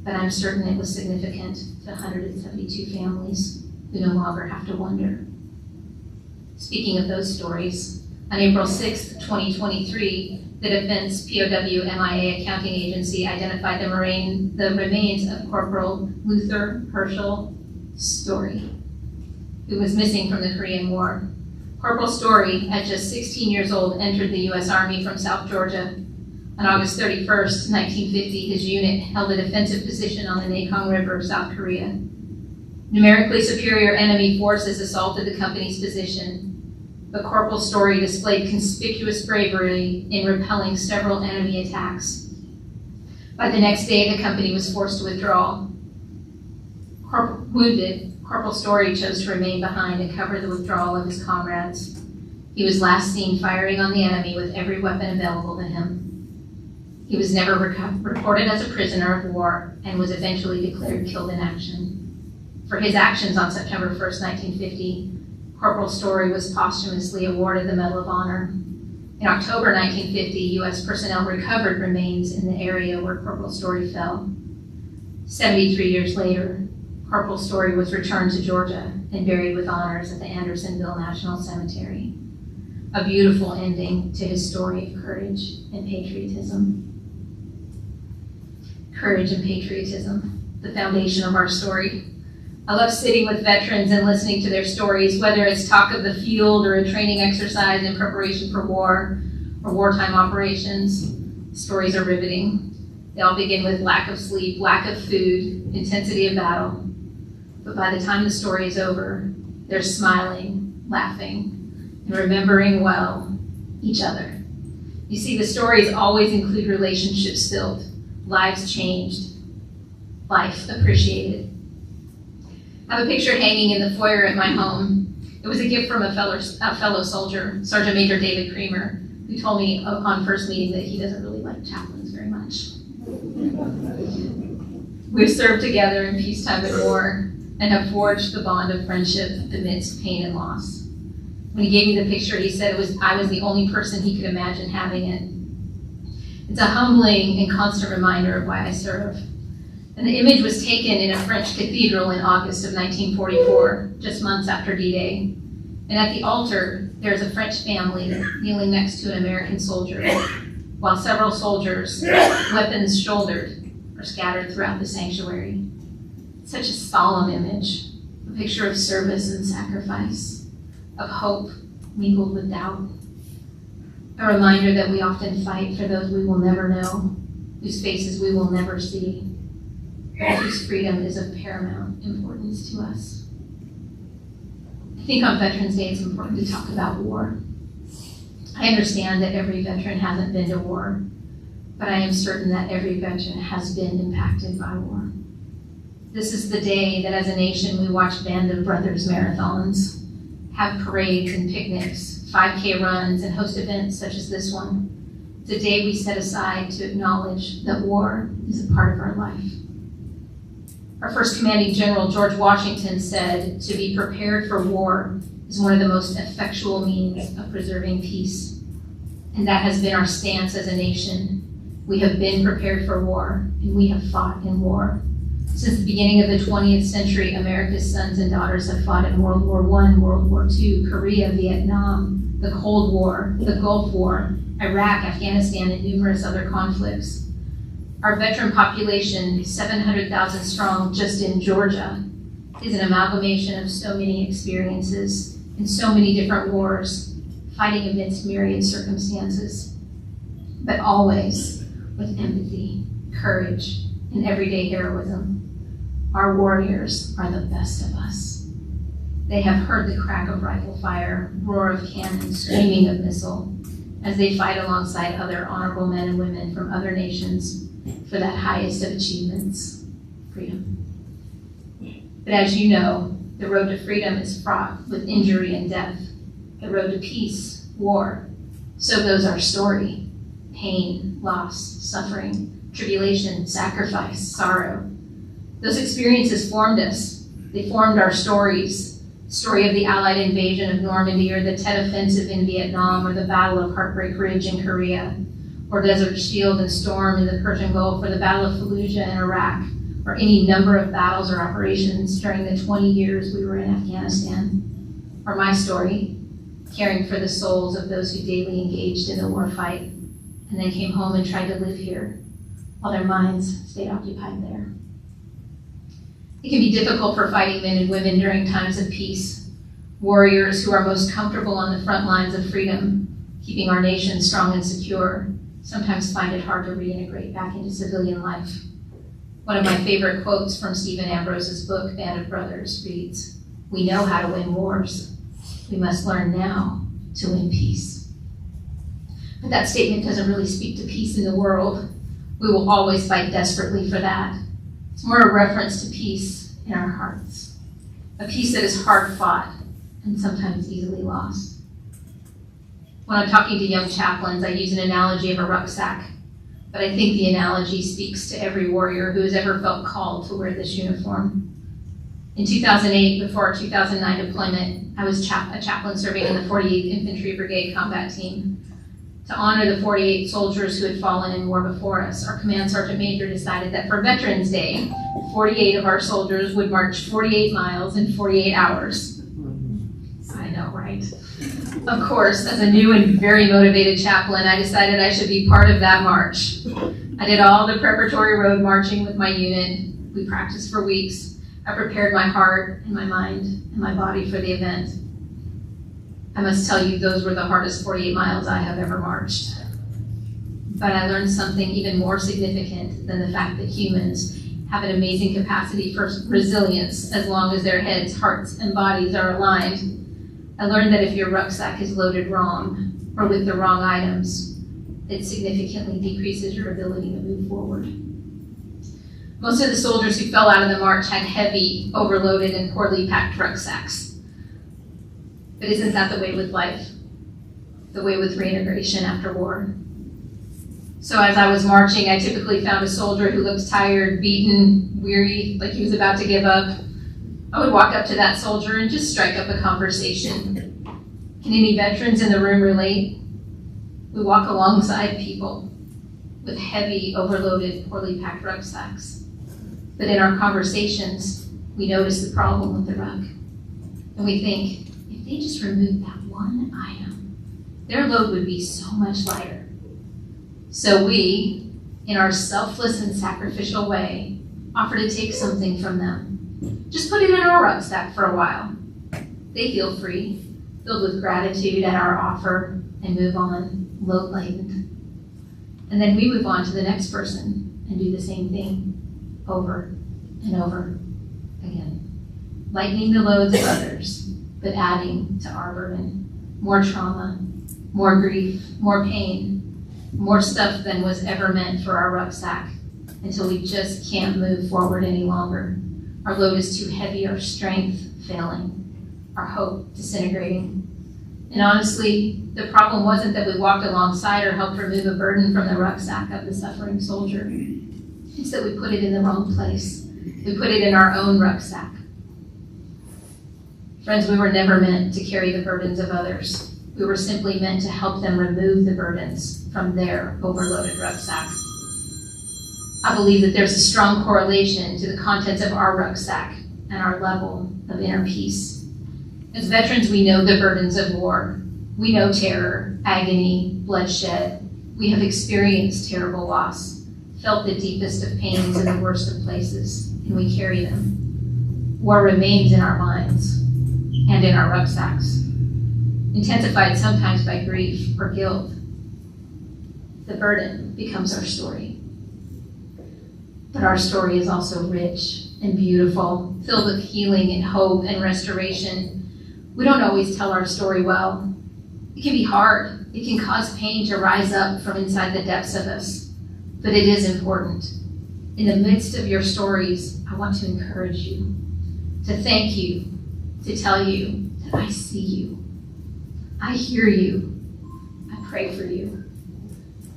but I'm certain it was significant to 172 families who no longer have to wonder. Speaking of those stories, on April 6, 2023, the Defense POW MIA Accounting Agency identified the remains of Corporal Luther Herschel Story, who was missing from the Korean War. Corporal Story, at just 16 years old, entered the U.S. Army from South Georgia. On August 31st, 1950, his unit held a defensive position on the Mekong River, South Korea. Numerically superior enemy forces assaulted the company's position, but Corporal Story displayed conspicuous bravery in repelling several enemy attacks. By the next day, the company was forced to withdraw. Wounded, Corporal Story chose to remain behind and cover the withdrawal of his comrades. He was last seen firing on the enemy with every weapon available to him. He was never reported as a prisoner of war and was eventually declared killed in action. For his actions on September 1st, 1950, Corporal Story was posthumously awarded the Medal of Honor. In October 1950, U.S. personnel recovered remains in the area where Corporal Story fell. 73 years later, Corporal Story was returned to Georgia and buried with honors at the Andersonville National Cemetery. A beautiful ending to his story of courage and patriotism. Courage and patriotism. the foundation of our story. I love sitting with veterans and listening to their stories, whether it's talk of the field or a training exercise in preparation for war or wartime operations. Stories are riveting. They all begin with lack of sleep, lack of food, intensity of battle. But by the time the story is over, they're smiling, laughing, and remembering well each other. You see, the stories always include relationships filled, lives changed, life appreciated. I have a picture hanging in the foyer at my home. It was a gift from a fellow soldier, Sergeant Major David Creamer, who told me on first meeting that he doesn't really like chaplains very much. We've served together in peacetime and war and have forged the bond of friendship amidst pain and loss. When he gave me the picture, he said I was the only person he could imagine having it. It's a humbling and constant reminder of why I serve. And the image was taken in a French cathedral in August of 1944, just months after D-Day. And at the altar, there's a French family kneeling next to an American soldier, while several soldiers, weapons shouldered, are scattered throughout the sanctuary. Such a solemn image, a picture of service and sacrifice, of hope mingled with doubt. A reminder that we often fight for those we will never know, whose faces we will never see, but whose freedom is of paramount importance to us. I think on Veterans Day it's important to talk about war. I understand that every veteran hasn't been to war, but I am certain that every veteran has been impacted by war. This is the day that as a nation we watch Band of Brothers marathons, have parades and picnics, 5K runs, and host events such as this one. It's a day we set aside to acknowledge that war is a part of our life. Our first commanding general, George Washington, said, "To be prepared for war is one of the most effectual means of preserving peace." And that has been our stance as a nation. We have been prepared for war, and we have fought in war. Since the beginning of the 20th century, America's sons and daughters have fought in World War I, World War II, Korea, Vietnam, the Cold War, the Gulf War, Iraq, Afghanistan, and numerous other conflicts. Our veteran population, 700,000 strong just in Georgia, is an amalgamation of so many experiences in so many different wars, fighting amidst myriad circumstances, but always with empathy, courage, and everyday heroism. Our warriors are the best of us. They have heard the crack of rifle fire, roar of cannon, screaming of missile, as they fight alongside other honorable men and women from other nations for that highest of achievements, freedom. But as you know, the road to freedom is fraught with injury and death. The road to peace, war. So goes our story. Pain, loss, suffering, tribulation, sacrifice, sorrow. Those experiences formed us. They formed our stories. The story of the Allied invasion of Normandy, or the Tet Offensive in Vietnam, or the Battle of Heartbreak Ridge in Korea, or Desert Shield and Storm in the Persian Gulf, or the Battle of Fallujah in Iraq, or any number of battles or operations during the 20 years we were in Afghanistan. Or my story, caring for the souls of those who daily engaged in the war fight, and then came home and tried to live here, while their minds stayed occupied there. It can be difficult for fighting men and women during times of peace. Warriors who are most comfortable on the front lines of freedom, keeping our nation strong and secure, sometimes find it hard to reintegrate back into civilian life. One of my favorite quotes from Stephen Ambrose's book, Band of Brothers, reads, "We know how to win wars. We must learn now to win peace." But that statement doesn't really speak to peace in the world. We will always fight desperately for that. It's more a reference to peace in our hearts, a peace that is hard fought and sometimes easily lost. When I'm talking to young chaplains, I use an analogy of a rucksack, but I think the analogy speaks to every warrior who has ever felt called to wear this uniform. In 2008, before our 2009 deployment, I was a chaplain serving in the 48th Infantry Brigade combat team. To honor the 48 soldiers who had fallen in war before us, our command sergeant major decided that for Veterans Day, 48 of our soldiers would march 48 miles in 48 hours. I know, right? Of course, as a new and very motivated chaplain, I decided I should be part of that march. I did all the preparatory road marching with my unit, We practiced for weeks. I prepared my heart and my mind and my body for the event. I must tell you, those were the hardest 48 miles I have ever marched. But I learned something even more significant than the fact that humans have an amazing capacity for resilience as long as their heads, hearts, and bodies are aligned. I learned that if your rucksack is loaded wrong or with the wrong items, it significantly decreases your ability to move forward. Most of the soldiers who fell out of the march had heavy, overloaded, and poorly packed rucksacks. But isn't that the way with life? The way with reintegration after war? So as I was marching, I typically found a soldier who looked tired, beaten, weary, like he was about to give up. I would walk up to that soldier and just strike up a conversation. Can any veterans in the room relate? We walk alongside people with heavy, overloaded, poorly packed rucksacks. But in our conversations, we notice the problem with the ruck. And we think, if they just removed that one item, their load would be so much lighter. So we, in our selfless and sacrificial way, offer to take something from them. Just put it in our rucksack for a while. They feel free, filled with gratitude at our offer, and move on, load laden. And then we move on to the next person and do the same thing over and over again. Lightening the loads of others, but adding to our burden. More trauma, more grief, more pain, more stuff than was ever meant for our rucksack, until we just can't move forward any longer. Our load is too heavy, our strength failing, our hope disintegrating. And honestly, the problem wasn't that we walked alongside or helped remove a burden from the rucksack of the suffering soldier. It's that we put it in the wrong place. We put it in our own rucksack. Friends, we were never meant to carry the burdens of others. We were simply meant to help them remove the burdens from their overloaded rucksack. I believe that there's a strong correlation to the contents of our rucksack and our level of inner peace. As veterans, we know the burdens of war. We know terror, agony, bloodshed. We have experienced terrible loss, felt the deepest of pains in the worst of places, and we carry them. War remains in our minds and in our rucksacks, intensified sometimes by grief or guilt. The burden becomes our story. But our story is also rich and beautiful, filled with healing and hope and restoration. We don't always tell our story well. It can be hard. It can cause pain to rise up from inside the depths of us. But it is important. In the midst of your stories, I want to encourage you, to thank you, to tell you that I see you. I hear you. I pray for you.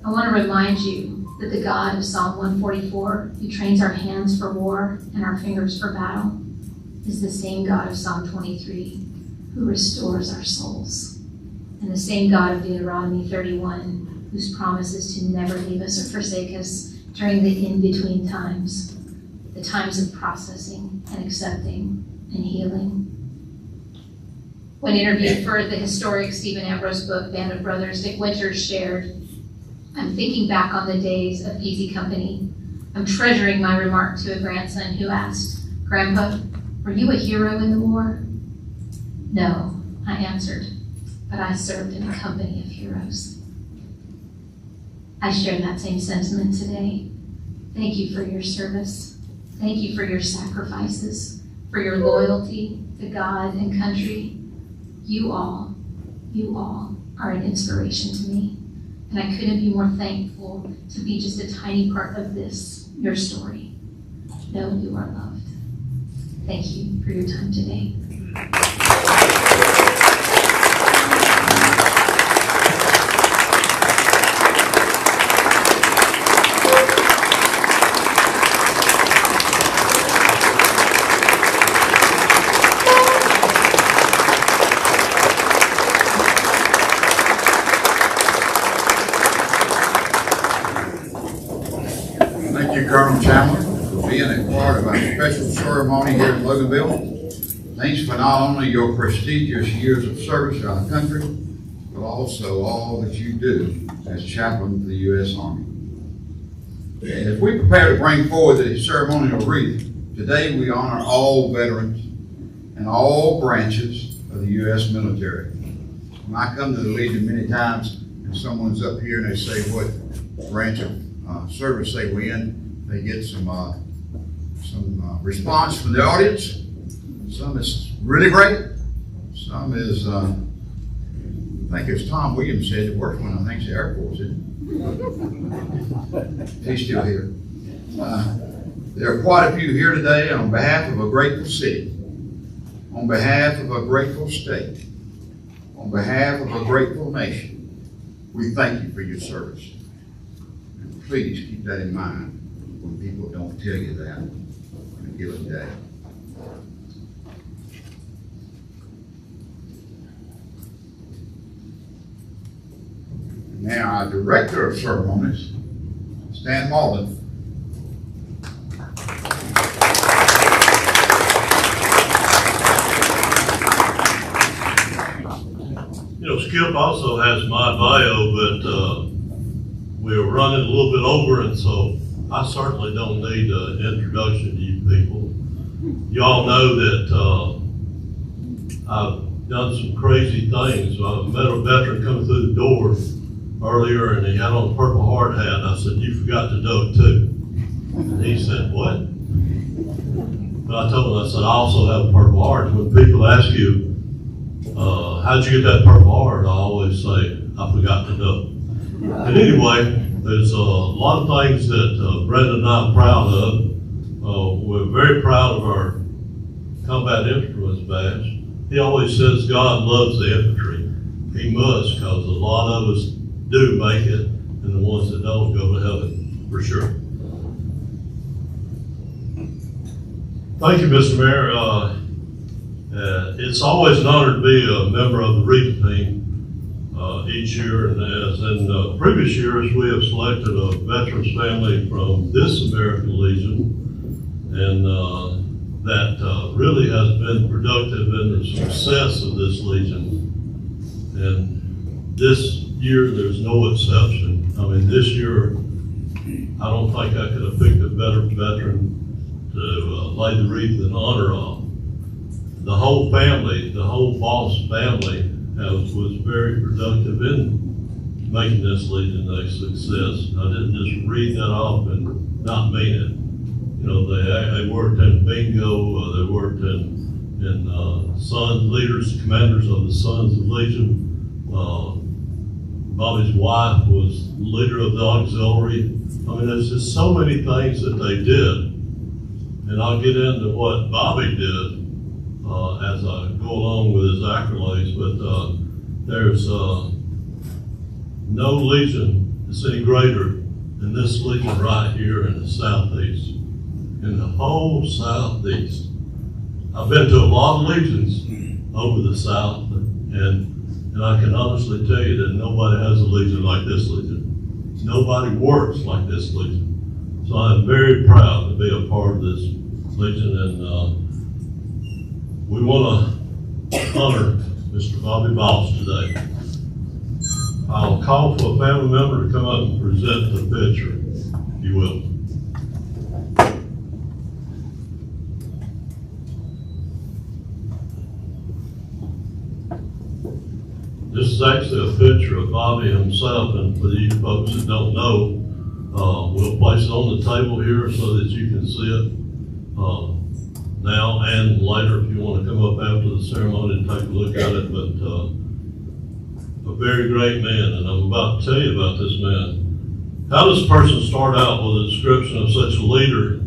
I want to remind you that the God of Psalm 144, who trains our hands for war and our fingers for battle, is the same God of Psalm 23, who restores our souls, and the same God of Deuteronomy 31, whose promise is to never leave us or forsake us during the in-between times, the times of processing and accepting and healing. When interviewed for the historic Stephen Ambrose book, Band of Brothers, Dick Winters shared, "I'm thinking back on the days of easy company. I'm treasuring my remark to a grandson who asked, 'Grandpa, were you a hero in the war?' 'No,' I answered, 'but I served in a company of heroes.'" I share that same sentiment today. Thank you for your service. Thank you for your sacrifices, for your loyalty to God and country. You all are an inspiration to me. And I couldn't be more thankful to be just a tiny part of this, your story. Know you are loved. Thank you for your time today. Thank you, Colonel Chandler, for being a part of our special ceremony here in Loganville. Thanks for not only your prestigious years of service to our country, but also all that you do as chaplain to the U.S. Army. As we prepare to bring forward the ceremonial wreath, today we honor all veterans and all branches of the U.S. military. When I come to the Legion many times and someone's up here and they say what branch of service they were in, they get some response from the audience. Some is really great. Some is, I think as Tom Williams said, the worst one I think is the Air Force, isn't it? He's still here. There are quite a few here today on behalf of a grateful city, on behalf of a grateful state, on behalf of a grateful nation. We thank you for your service. And please keep that in mind when people don't tell you that on a given day. Now, our Director of Ceremonies, Stan Malden. You know, Skip also has my bio, but we're running a little bit over, and so I certainly don't need an introduction to you people. You all know that I've done some crazy things. I met a veteran coming through the door earlier, and he had on a Purple Heart hat. I said, "You forgot the duck too." And he said, "What?" But I told him, I said, "I also have a Purple Heart." When people ask you, how'd you get that Purple Heart? I always say, "I forgot the duck." And anyway, there's a lot of things that Brenda and I are proud of. We're very proud of our Combat Infantryman's badge. He always says God loves the infantry. He must, because a lot of us do make it, and the ones that don't go to heaven, for sure. Thank you, Mr. Mayor. It's always an honor to be a member of the wreath team each year, and as in previous years, we have selected a veterans family from this American Legion, and that really has been productive in the success of this Legion. And this year, there's no exception. I mean, this year, I don't think I could have picked a better veteran to lay the wreath in honor of. The whole family, the whole Boss family was very productive in making this Legion a success. I didn't just read that off and not mean it. You know, they worked in bingo, they worked in Sons, leaders, commanders of the Sons of Legion. Bobby's wife was leader of the auxiliary. I mean, there's just so many things that they did. And I'll get into what Bobby did as I go along with his accolades, but there's no Legion that's any greater than this Legion right here in the Southeast, in the whole Southeast. I've been to a lot of Legions over the South, and I can honestly tell you that nobody has a Legion like this Legion. Nobody works like this Legion. So I'm very proud to be a part of this Legion, and we want to honor Mr. Bobby Boss today. I'll call for a family member to come up and present the picture, if you will. This is actually a picture of Bobby himself, and for you folks that don't know, we'll place it on the table here so that you can see it now and later if you want to come up after the ceremony and take a look at it. But a very great man, and I'm about to tell you about this man. How does a person start out with a description of such a leader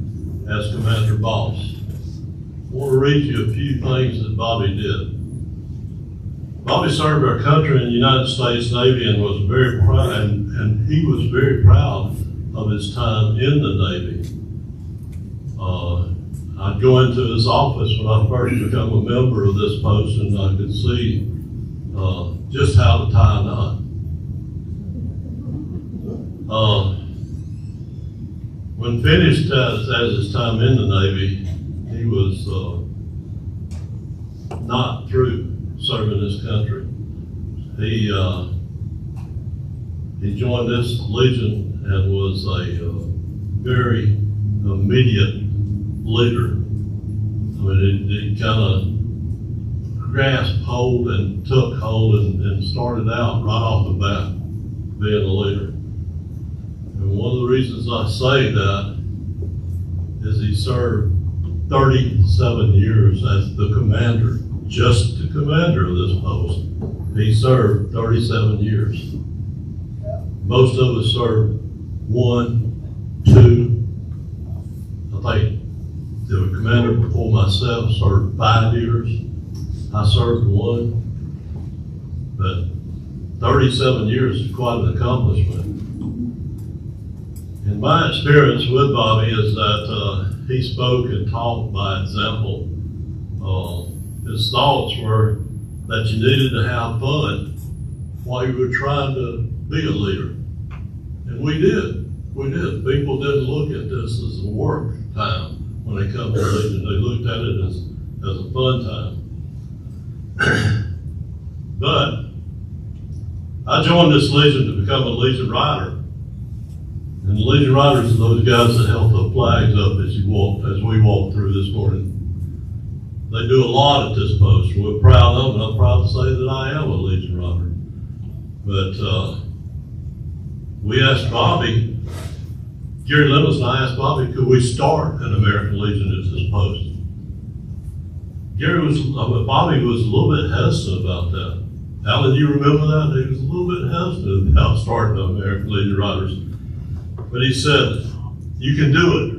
as Commander Boss? I want to read you a few things that Bobby did. Bobby served our country in the United States Navy and was very proud, and he was very proud of his time in the Navy. I'd go into his office when I first became a member of this post, and I could see just how to tie a knot. When finished as his time in the Navy, he was not through serving his country. He joined this Legion and was a very immediate leader. I mean, it kind of grasped hold and took hold and started out right off the bat being a leader. And one of the reasons I say that is he served 37 years as the commander, just the commander of this post. He served 37 years. Most of us served 1, 2, I think the commander before myself served 5 years. I served 1, but 37 years is quite an accomplishment. And my experience with Bobby is that he spoke and talked by example. His thoughts were that you needed to have fun while you were trying to be a leader. And we did. We did. People didn't look at this as a work time when they come to Legion. They looked at it as a fun time. But I joined this Legion to become a Legion Rider. And the Legion Riders are those guys that held the flags up as we walk through this morning. They do a lot at this post. We're proud of it. I'm proud to say that I am a Legion Rider. But we asked Bobby, Gary Lemons and I asked Bobby, could we start an American Legion at this post? Bobby was a little bit hesitant about that. Alan, you remember that? He was a little bit hesitant about starting the American Legion Riders. But he said, you can do it.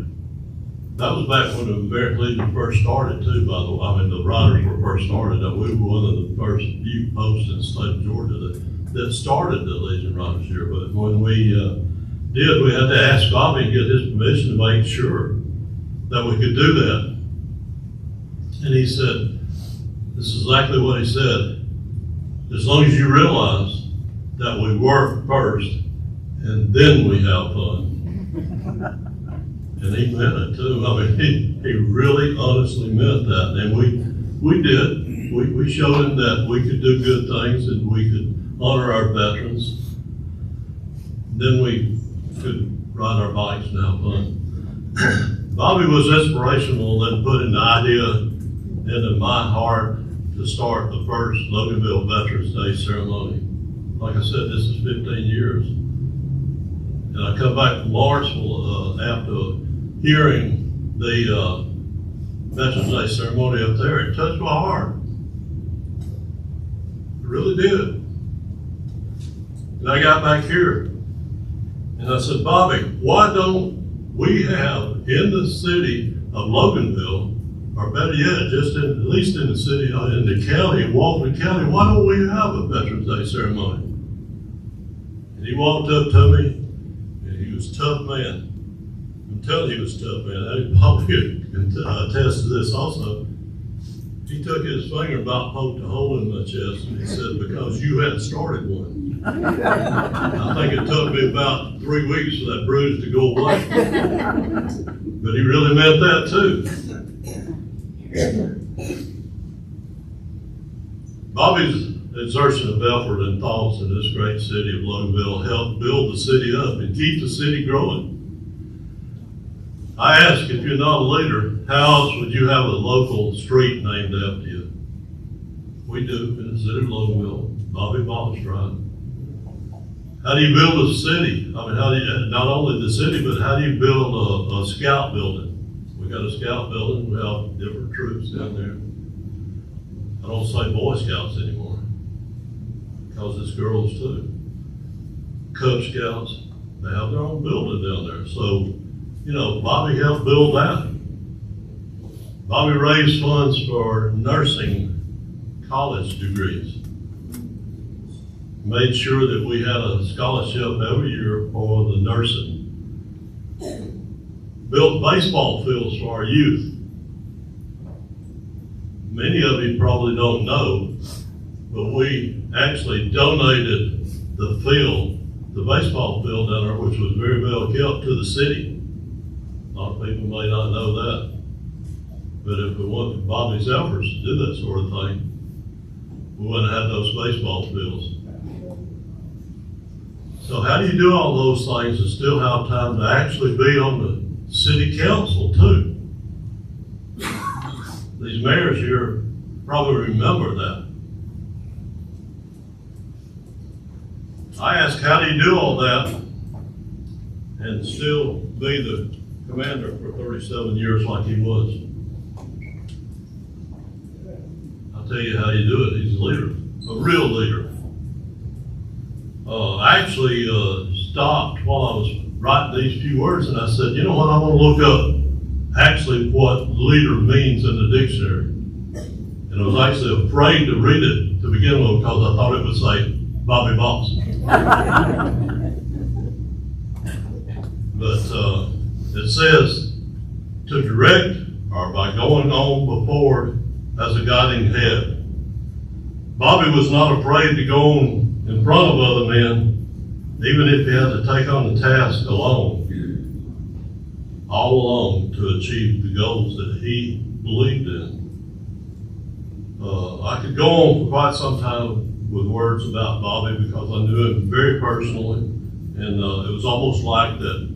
That was back when the American Legion first started too, by the way. I mean, the Riders were first started. We were one of the first few posts in the state of Georgia that started the Legion Riders here. But when we did, we had to ask Bobby and get his permission to make sure that we could do that. And he said, this is exactly what he said. As long as you realize that we work first and then we have fun. And he meant it too. I mean, he really honestly meant that. And we did. We showed him that we could do good things and we could honor our veterans. Then we could ride our bikes and have fun. Bobby was inspirational in putting the idea into my heart to start the first Loganville Veterans Day ceremony. Like I said, this is 15 years. And I come back from Lawrenceville after hearing the Veterans Day ceremony up there. It touched my heart. It really did. And I got back here and I said, Bobby, why don't we have in the city of Loganville, or better yet, at least in the city, in the county, Walton County, why don't we have a Veterans Day ceremony? And he walked up to me, and he was a tough man. I'm telling you, he was a tough man. I probably can attest to this also. He took his finger and about poked a hole in my chest, and he said, because you hadn't started one. I think it took me about 3 weeks for that bruise to go away. But he really meant that too. Bobby's exertion of effort and thoughts in this great city of Loganville helped build the city up and keep the city growing. I ask, if you're not a leader, how else would you have a local street named after you? We do in the city of Loganville, Bobby Ballstride. How do you build a city? I mean, how do you, not only the city, but how do you build a scout building? We got a scout building, we have different troops down there. I don't say Boy Scouts anymore, because it's girls too. Cub Scouts, they have their own building down there. So, you know, Bobby helped build that. Bobby raised funds for nursing college degrees. Made sure that we had a scholarship every year for the nursing. Built baseball fields for our youth. Many of you probably don't know, but we actually donated the field, the baseball field down there, which was very well kept, to the city. A lot of people may not know that. But if it wasn't for Bobby's efforts to do that sort of thing, we wouldn't have had those baseball fields. So how do you do all those things and still have time to actually be on the city council too? These mayors here probably remember that. I asked, how do you do all that and still be the commander for 37 years like he was? I'll tell you how you do it. He's a leader, a real leader. I actually stopped while I was writing these few words and I said, you know what, I'm gonna look up actually what leader means in the dictionary. And I was actually afraid to read it to begin with because I thought it would say Bobby Boss. But it says to direct or by going on before as a guiding head. Bobby was not afraid to go on in front of other men, even if he had to take on the task alone, all alone to achieve the goals that he believed in. I could go on for quite some time with words about Bobby because I knew him very personally, and it was almost like that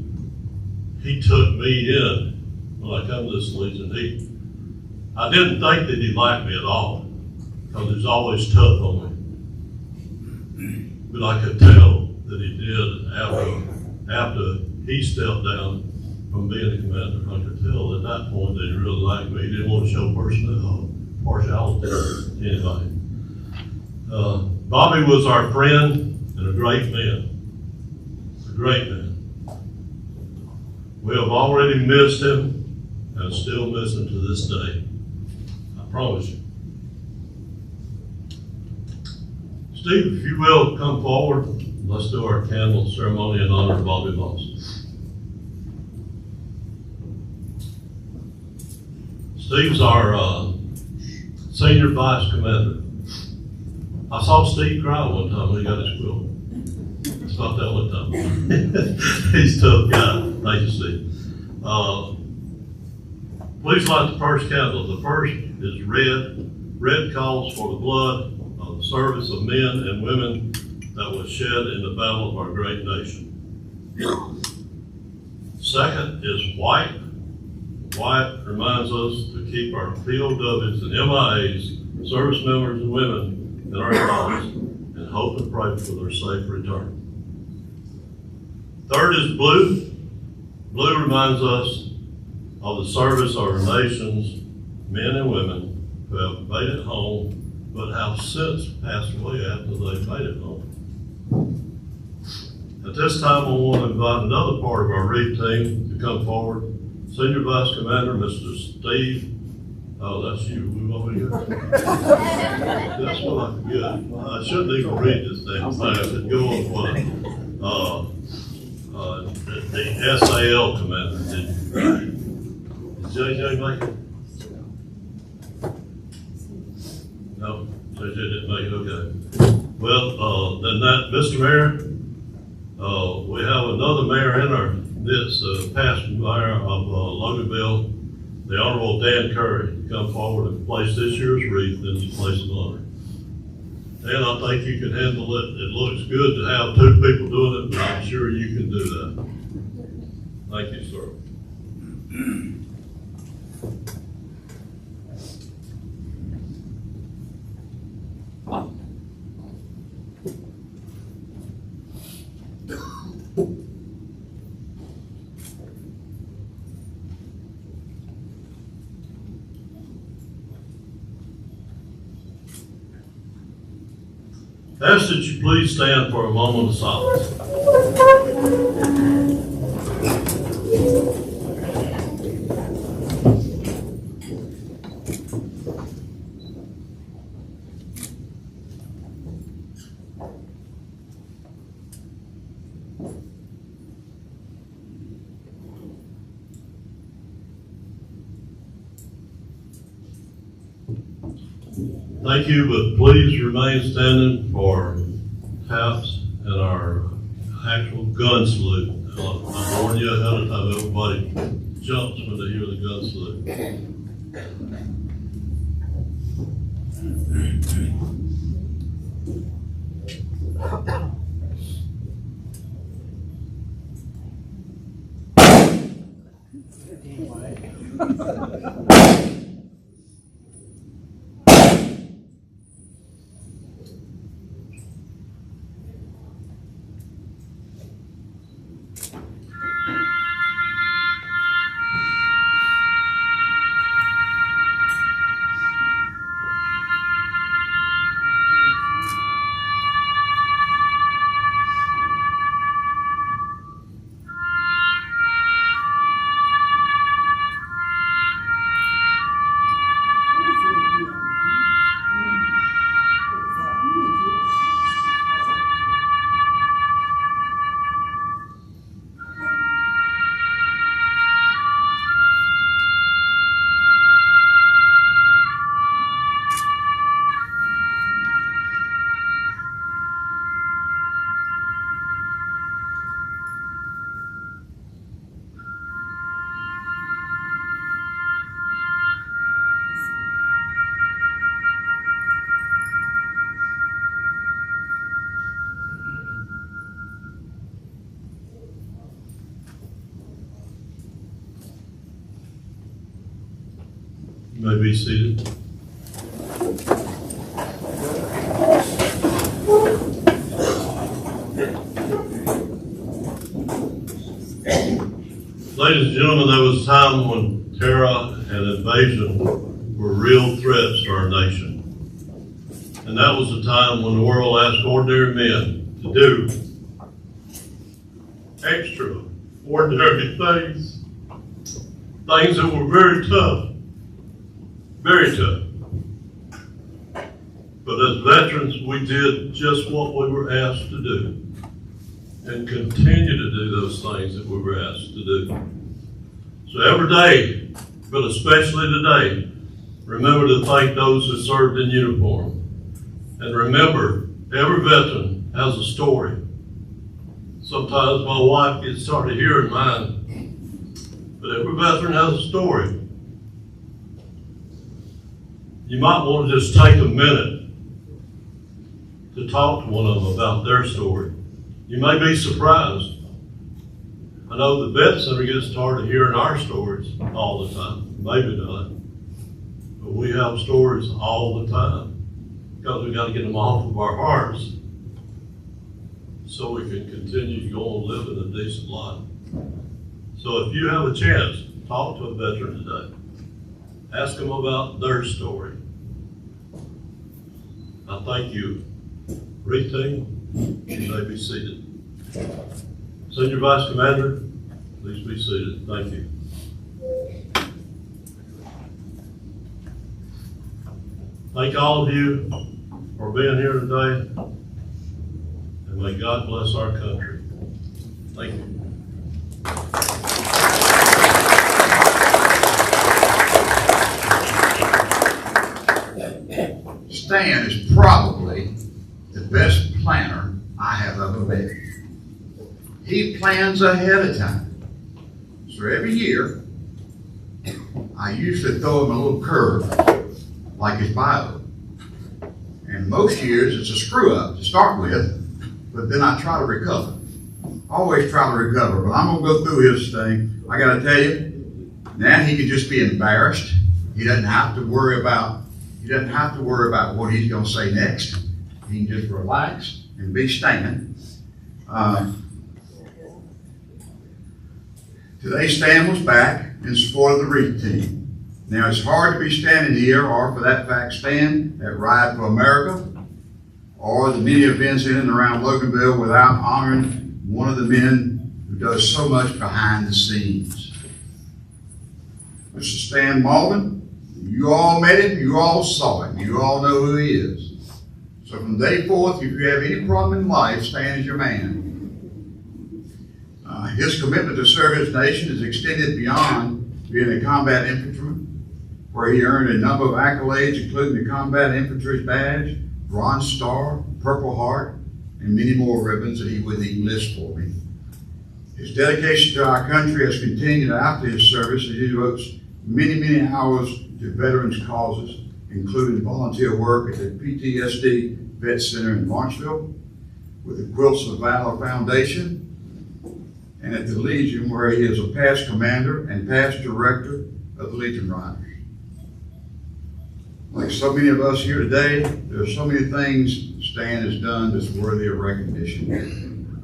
he took me in when I come to this Legion. I didn't think that he liked me at all because he was always tough on me. But I could tell that he did after he stepped down from being a commander. I could tell at that point that he really liked me. He didn't want to show partiality to anybody. Bobby was our friend and a great man. A great man. We have already missed him and still miss him to this day. I promise you. Steve, if you will, come forward. Let's do our candle ceremony in honor of Bobby Boss. Steve's our senior vice commander. I saw Steve cry one time when he got his quilt. It's not that one time. He's a tough guy. Thank you, Steve. Please light the first candle. The first is red. Red calls for the blood of the service of men and women that was shed in the battle of our great nation. Second is white. White reminds us to keep our POWs and MIAs, service members and women, in our thoughts and hope and pray for their safe return. Third is blue. Blue reminds us of the service of our nation's men and women who have made it home but have since passed away after they've made it home. At this time, I want to invite another part of our REAP team to come forward. Senior Vice Commander, Mr. Steve. Oh, that's you. We want to go. That's what I forget. I shouldn't even read this thing fast and go on what the SAL commander did. Did JJ make it? No, JJ didn't make it. Okay. Well, then that, Mr. Mayor, we have another mayor in our this past mayor of Loganville, the Honorable Dan Curry, to come forward and place this year's wreath in his place of honor. Dan, I think you can handle it. It looks good to have two people doing it, but I'm sure you can do that. Thank you, sir. Ask that you please stand for a moment of silence. Thank you, but please remain standing for taps and our actual gun salute. I warn you ahead of time, everybody jumps when they hear the gun salute. You may be seated. Ladies and gentlemen, there was a time when terror and invasion were real threats to our nation. And that was the time when the world asked ordinary men to do extraordinary things. Things that were very tough. Very tough. But as veterans, we did just what we were asked to do and continue to do those things that we were asked to do. So every day, but especially today, remember to thank those who served in uniform. And remember, every veteran has a story. Sometimes my wife gets tired of hearing mine, but every veteran has a story. You might want to just take a minute to talk to one of them about their story. You may be surprised. I know the vet center gets tired of hearing our stories all the time. Maybe not. But we have stories all the time because we got to get them off of our hearts so we can continue to go on living a decent life. So if you have a chance, talk to a veteran today. Ask them about their story. I thank you. Team, you may be seated. Senior Vice Commander, please be seated. Thank you. Thank all of you for being here today, and may God bless our country. Thank you. Stan is probably the best planner I have ever met. He plans ahead of time. So every year, I usually throw him a little curve, like his Bible. And most years it's a screw up to start with, but then I try to recover. Always try to recover, but I'm gonna go through his thing. I gotta tell you, now he can just be embarrassed. He doesn't have to worry about what he's gonna say next. He can just relax and be Stan. Today Stan was back in support of the Reef team. Now it's hard to be standing here, or for that fact Stan at Ride for America, or the many events in and around Loganville without honoring one of the men who does so much behind the scenes. Mr. Stan Malden, you all met him, you all saw him, you all know who he is. So from day forth, if you have any problem in life, Stan is your man. His commitment to serve his nation is extended beyond being a combat infantryman, where he earned a number of accolades, including the Combat Infantry's Badge, Bronze Star, Purple Heart, and many more ribbons that he wouldn't even list for me. His dedication to our country has continued after his service, as he devotes many, many hours to veterans' causes, including volunteer work at the PTSD Vet Center in Marshville, with the Quilts of Valor Foundation, and at the Legion, where he is a past commander and past director of the Legion Riders. Like so many of us here today, there are so many things Stan has done that's worthy of recognition.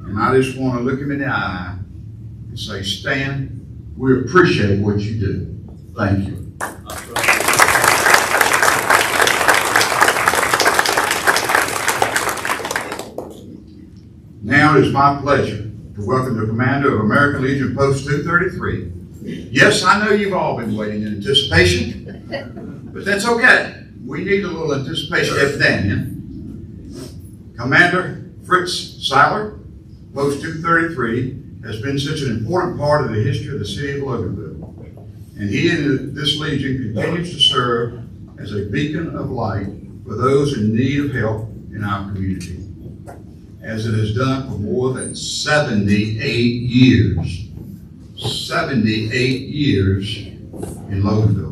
And I just want to look him in the eye and say, Stan, we appreciate what you do. Thank you. Now it is my pleasure to welcome the commander of American Legion Post 233. Yes, I know you've all been waiting in anticipation, but that's okay. We need a little anticipation every now and then. Commander Fritz Seiler, Post 233, has been such an important part of the history of the city of Loganville. And he and this Legion continues to serve as a beacon of light for those in need of help in our community, as it has done for more than 78 years. 78 years in Loganville.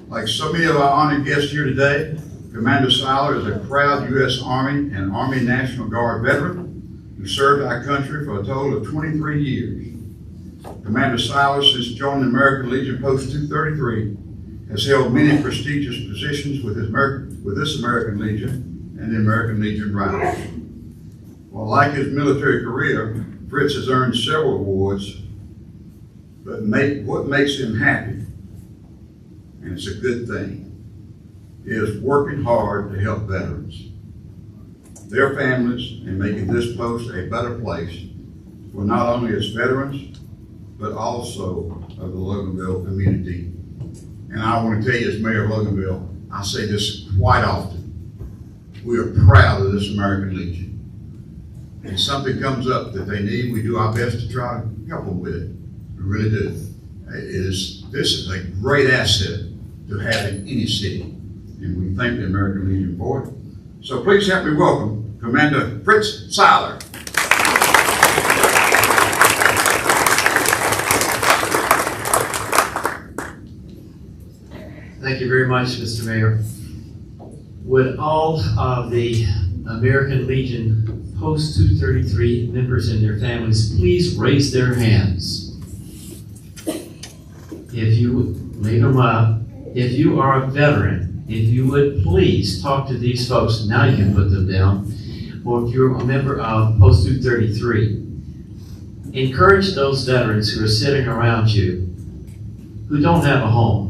Like so many of our honored guests here today, Commander Seiler is a proud U.S. Army and Army National Guard veteran who served our country for a total of 23 years. Commander Seiler, since joining the American Legion Post 233, has held many prestigious positions with this American Legion and the American Legion Riders. Well, like his military career, Fritz has earned several awards, but what makes him happy, and it's a good thing, is working hard to help veterans, their families, and making this post a better place for not only its veterans, but also of the Loganville community. And I want to tell you, as mayor of Loganville, I say this quite often, we are proud of this American Legion. And something comes up that they need, we do our best to try to help them with it. We really do. This is a great asset to have in any city. And we thank the American Legion for it. So please help me welcome Commander Fritz Seiler. Thank you very much, Mr. Mayor. Would all of the American Legion Post 233 members and their families please raise their hands? If you leave them up, if you are a veteran, if you would please talk to these folks, now you can put them down, or if you're a member of Post 233, encourage those veterans who are sitting around you who don't have a home,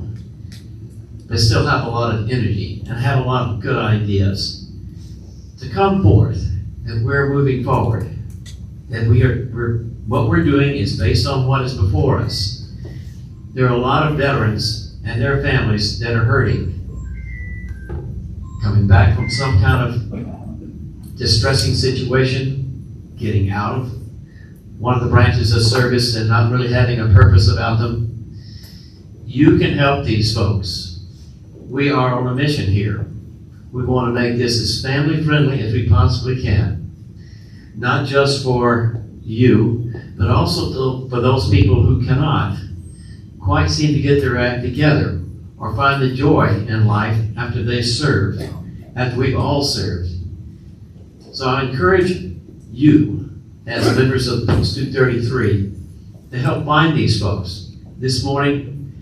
but still have a lot of energy and have a lot of good ideas, to come forth. And we're moving forward. And what we're doing is based on what is before us. There are a lot of veterans and their families that are hurting, coming back from some kind of distressing situation, getting out of one of the branches of service and not really having a purpose about them. You can help these folks. We are on a mission here. We want to make this as family friendly as we possibly can. Not just for you, but also for those people who cannot quite seem to get their act together or find the joy in life after they've served, after we've all served. So I encourage you, as members of Post 233, to help find these folks. This morning,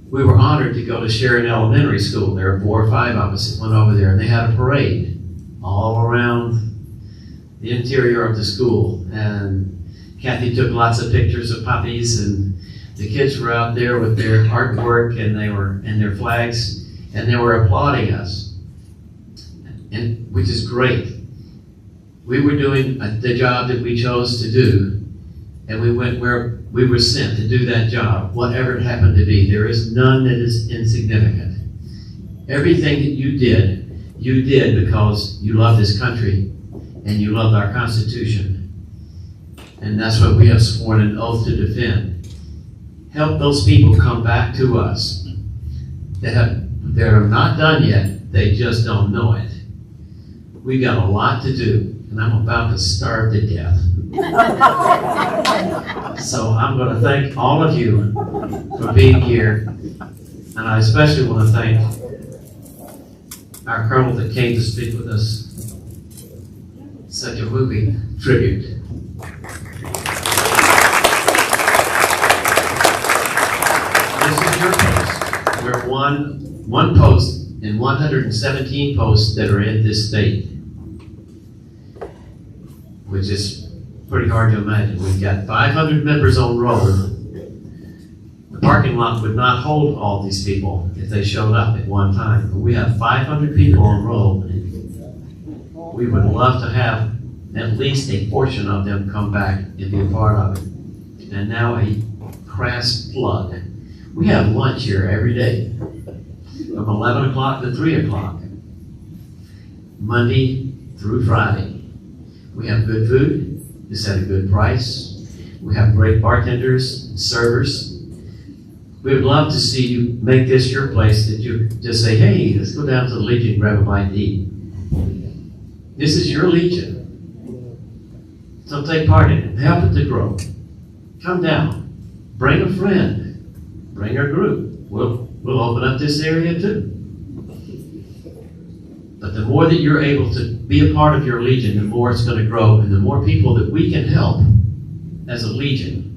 we were honored to go to Sharon Elementary School. There were 4 or 5 of us that went over there, and they had a parade all around the interior of the school. And Kathy took lots of pictures of puppies, and the kids were out there with their artwork and their flags, and they were applauding us, and which is great. We were doing the job that we chose to do, and we went where we were sent to do that job, whatever it happened to be. There is none that is insignificant. Everything that you did because you love this country and you loved our Constitution. And that's what we have sworn an oath to defend. Help those people come back to us that are not done yet, they just don't know it. We got a lot to do, and I'm about to starve to death. So I'm going to thank all of you for being here, and I especially want to thank our colonel that came to speak with us. Such a moving tribute. one post in 117 posts that are in this state, which is pretty hard to imagine. We've got 500 members on roll. The parking lot would not hold all these people if they showed up at one time. But we have 500 people on roll. We would love to have at least a portion of them come back and be a part of it. And now a crass plug. We have lunch here every day from 11 o'clock to 3 o'clock, Monday through Friday. We have good food. It's at a good price. We have great bartenders and servers. We would love to see you make this your place, that you just say, hey, let's go down to the Legion and grab a bite to eat. This is your Legion. So take part in it. Help it to grow. Come down. Bring a friend. Bring a group. We'll open up this area too. But the more that you're able to be a part of your Legion, the more it's going to grow, and the more people that we can help as a Legion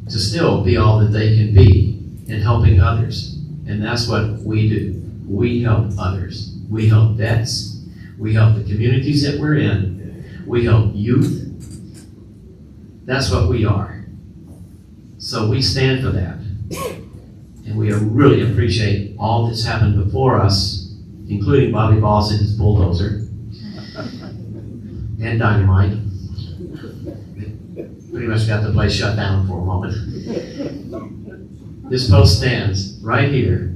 to still be all that they can be in helping others. And that's what we do. We help others. We help vets. We help the communities that we're in. We help youth. That's what we are. So we stand for that. And we really appreciate all that's happened before us, including Bobby Balls and his bulldozer and dynamite. Pretty much got the place shut down for a moment. This post stands right here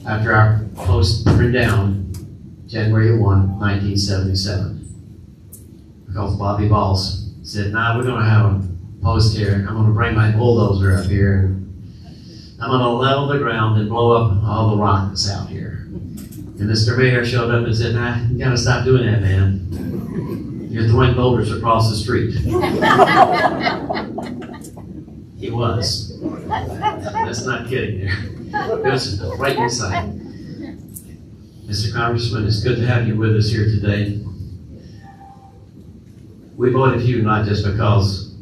after our post burned down January 1, 1977. Because Bobby Balls said, nah, we're going to have a post here. I'm going to bring my bulldozer up here and I'm going to level the ground and blow up all the rock that's out here. And Mr. Mayor showed up and said, nah, you got to stop doing that, man. You're throwing boulders across the street. He was. That's not kidding there. It was right inside. Mr. Congressman, it's good to have you with us here today. We voted for you not just because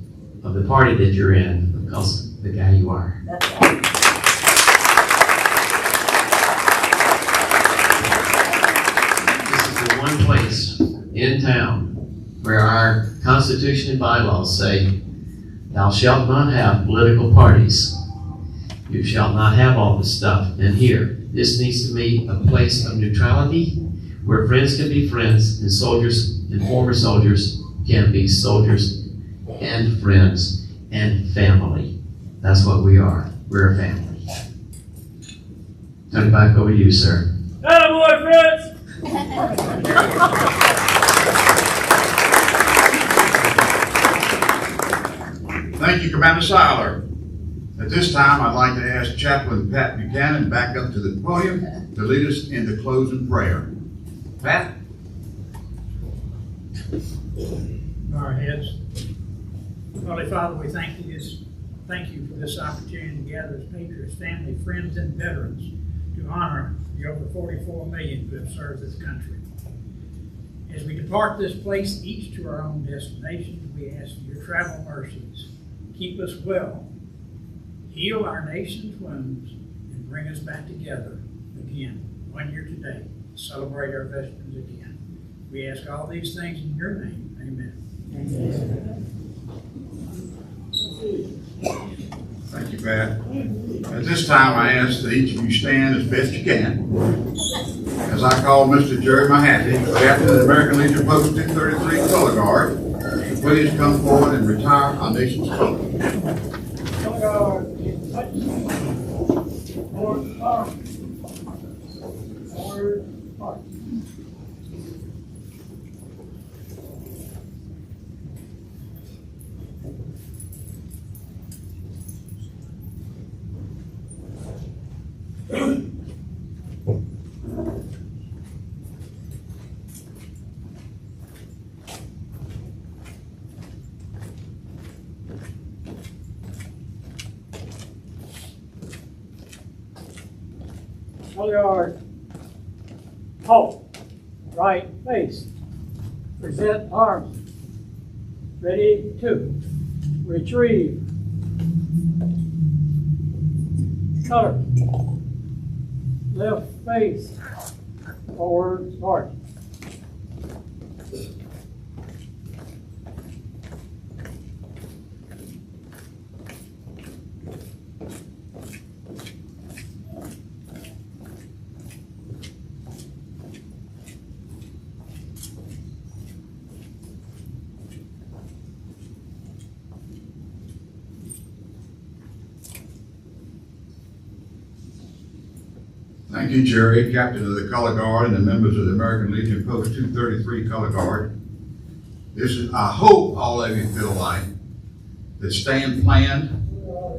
of the party that you're in, but because of the guy you are. This is the one place in town where our Constitution and bylaws say, thou shalt not have political parties. You shall not have all this stuff in here. This needs to be a place of neutrality where friends can be friends and soldiers and former soldiers can be soldiers and friends and family. That's what we are. We're a family. Turn it back over to you, sir. Attaboy, Fritz! Thank you, Commander Seiler. At this time, I'd like to ask Chaplain Pat Buchanan back up to the podium to lead us in the closing prayer. Pat? Bow our heads. Holy Father, we thank you for this opportunity to gather as patriots, family, friends, and veterans to honor the over 44 million who have served this country. As we depart this place, each to our own destination, we ask for your travel mercies. Keep us well, heal our nation's wounds, and bring us back together again, 1 year today, to celebrate our veterans again. We ask all these things in your name. Amen. Thank you, Pat. At this time, I ask that each of you stand as best you can. As I call Mr. Jerry Mahaffey, Captain of the American Legion Post 233 Color Guard, to please come forward and retire our nation's color. Color Guard. Forward, arm. Forward, arm. Color Guard. Halt. Right face. Present arms. Ready to retrieve. Color. left face, forward march. Thank you, Jerry, Captain of the Color Guard and the members of the American Legion Post 233 Color Guard. This is, I hope all of you feel like that Stan planned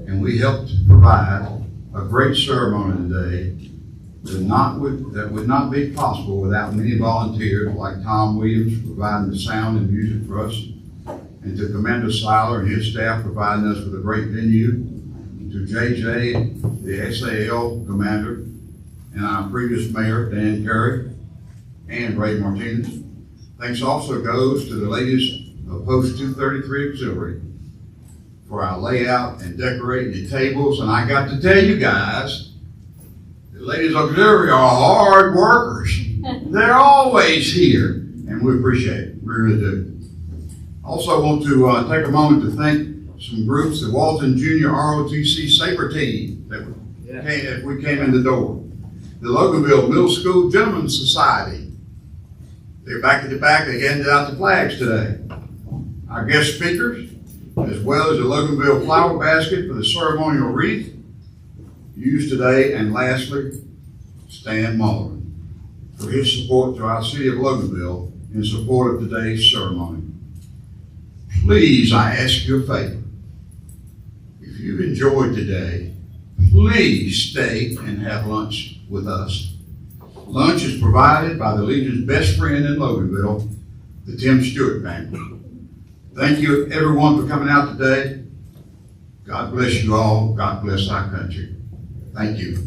and we helped provide a great ceremony today that would not be possible without many volunteers like Tom Williams providing the sound and music for us, and to Commander Seiler and his staff providing us with a great venue, to JJ, the SAL commander, and our previous mayor, Dan Carey, and Ray Martinez. Thanks also goes to the ladies of Post 233 Auxiliary for our layout and decorating the tables. And I got to tell you guys, the ladies auxiliary are hard workers. They're always here, and we appreciate it. We really do. Also want to take a moment to thank some groups, the Walton Junior ROTC Sabre team that we came in the door. The Loganville Middle School Gentlemen's Society. They're back at the back. They handed out the flags today. Our guest speakers, as well as the Loganville flower basket for the ceremonial wreath used today. And lastly, Stan Muller for his support to our city of Loganville in support of today's ceremony. Please, I ask you a favor. If you enjoyed today, please stay and have lunch with us. Lunch is provided by the Legion's best friend in Loganville, the Tim Stewart family. Thank you everyone for coming out today. God bless you all. God bless our country. Thank you.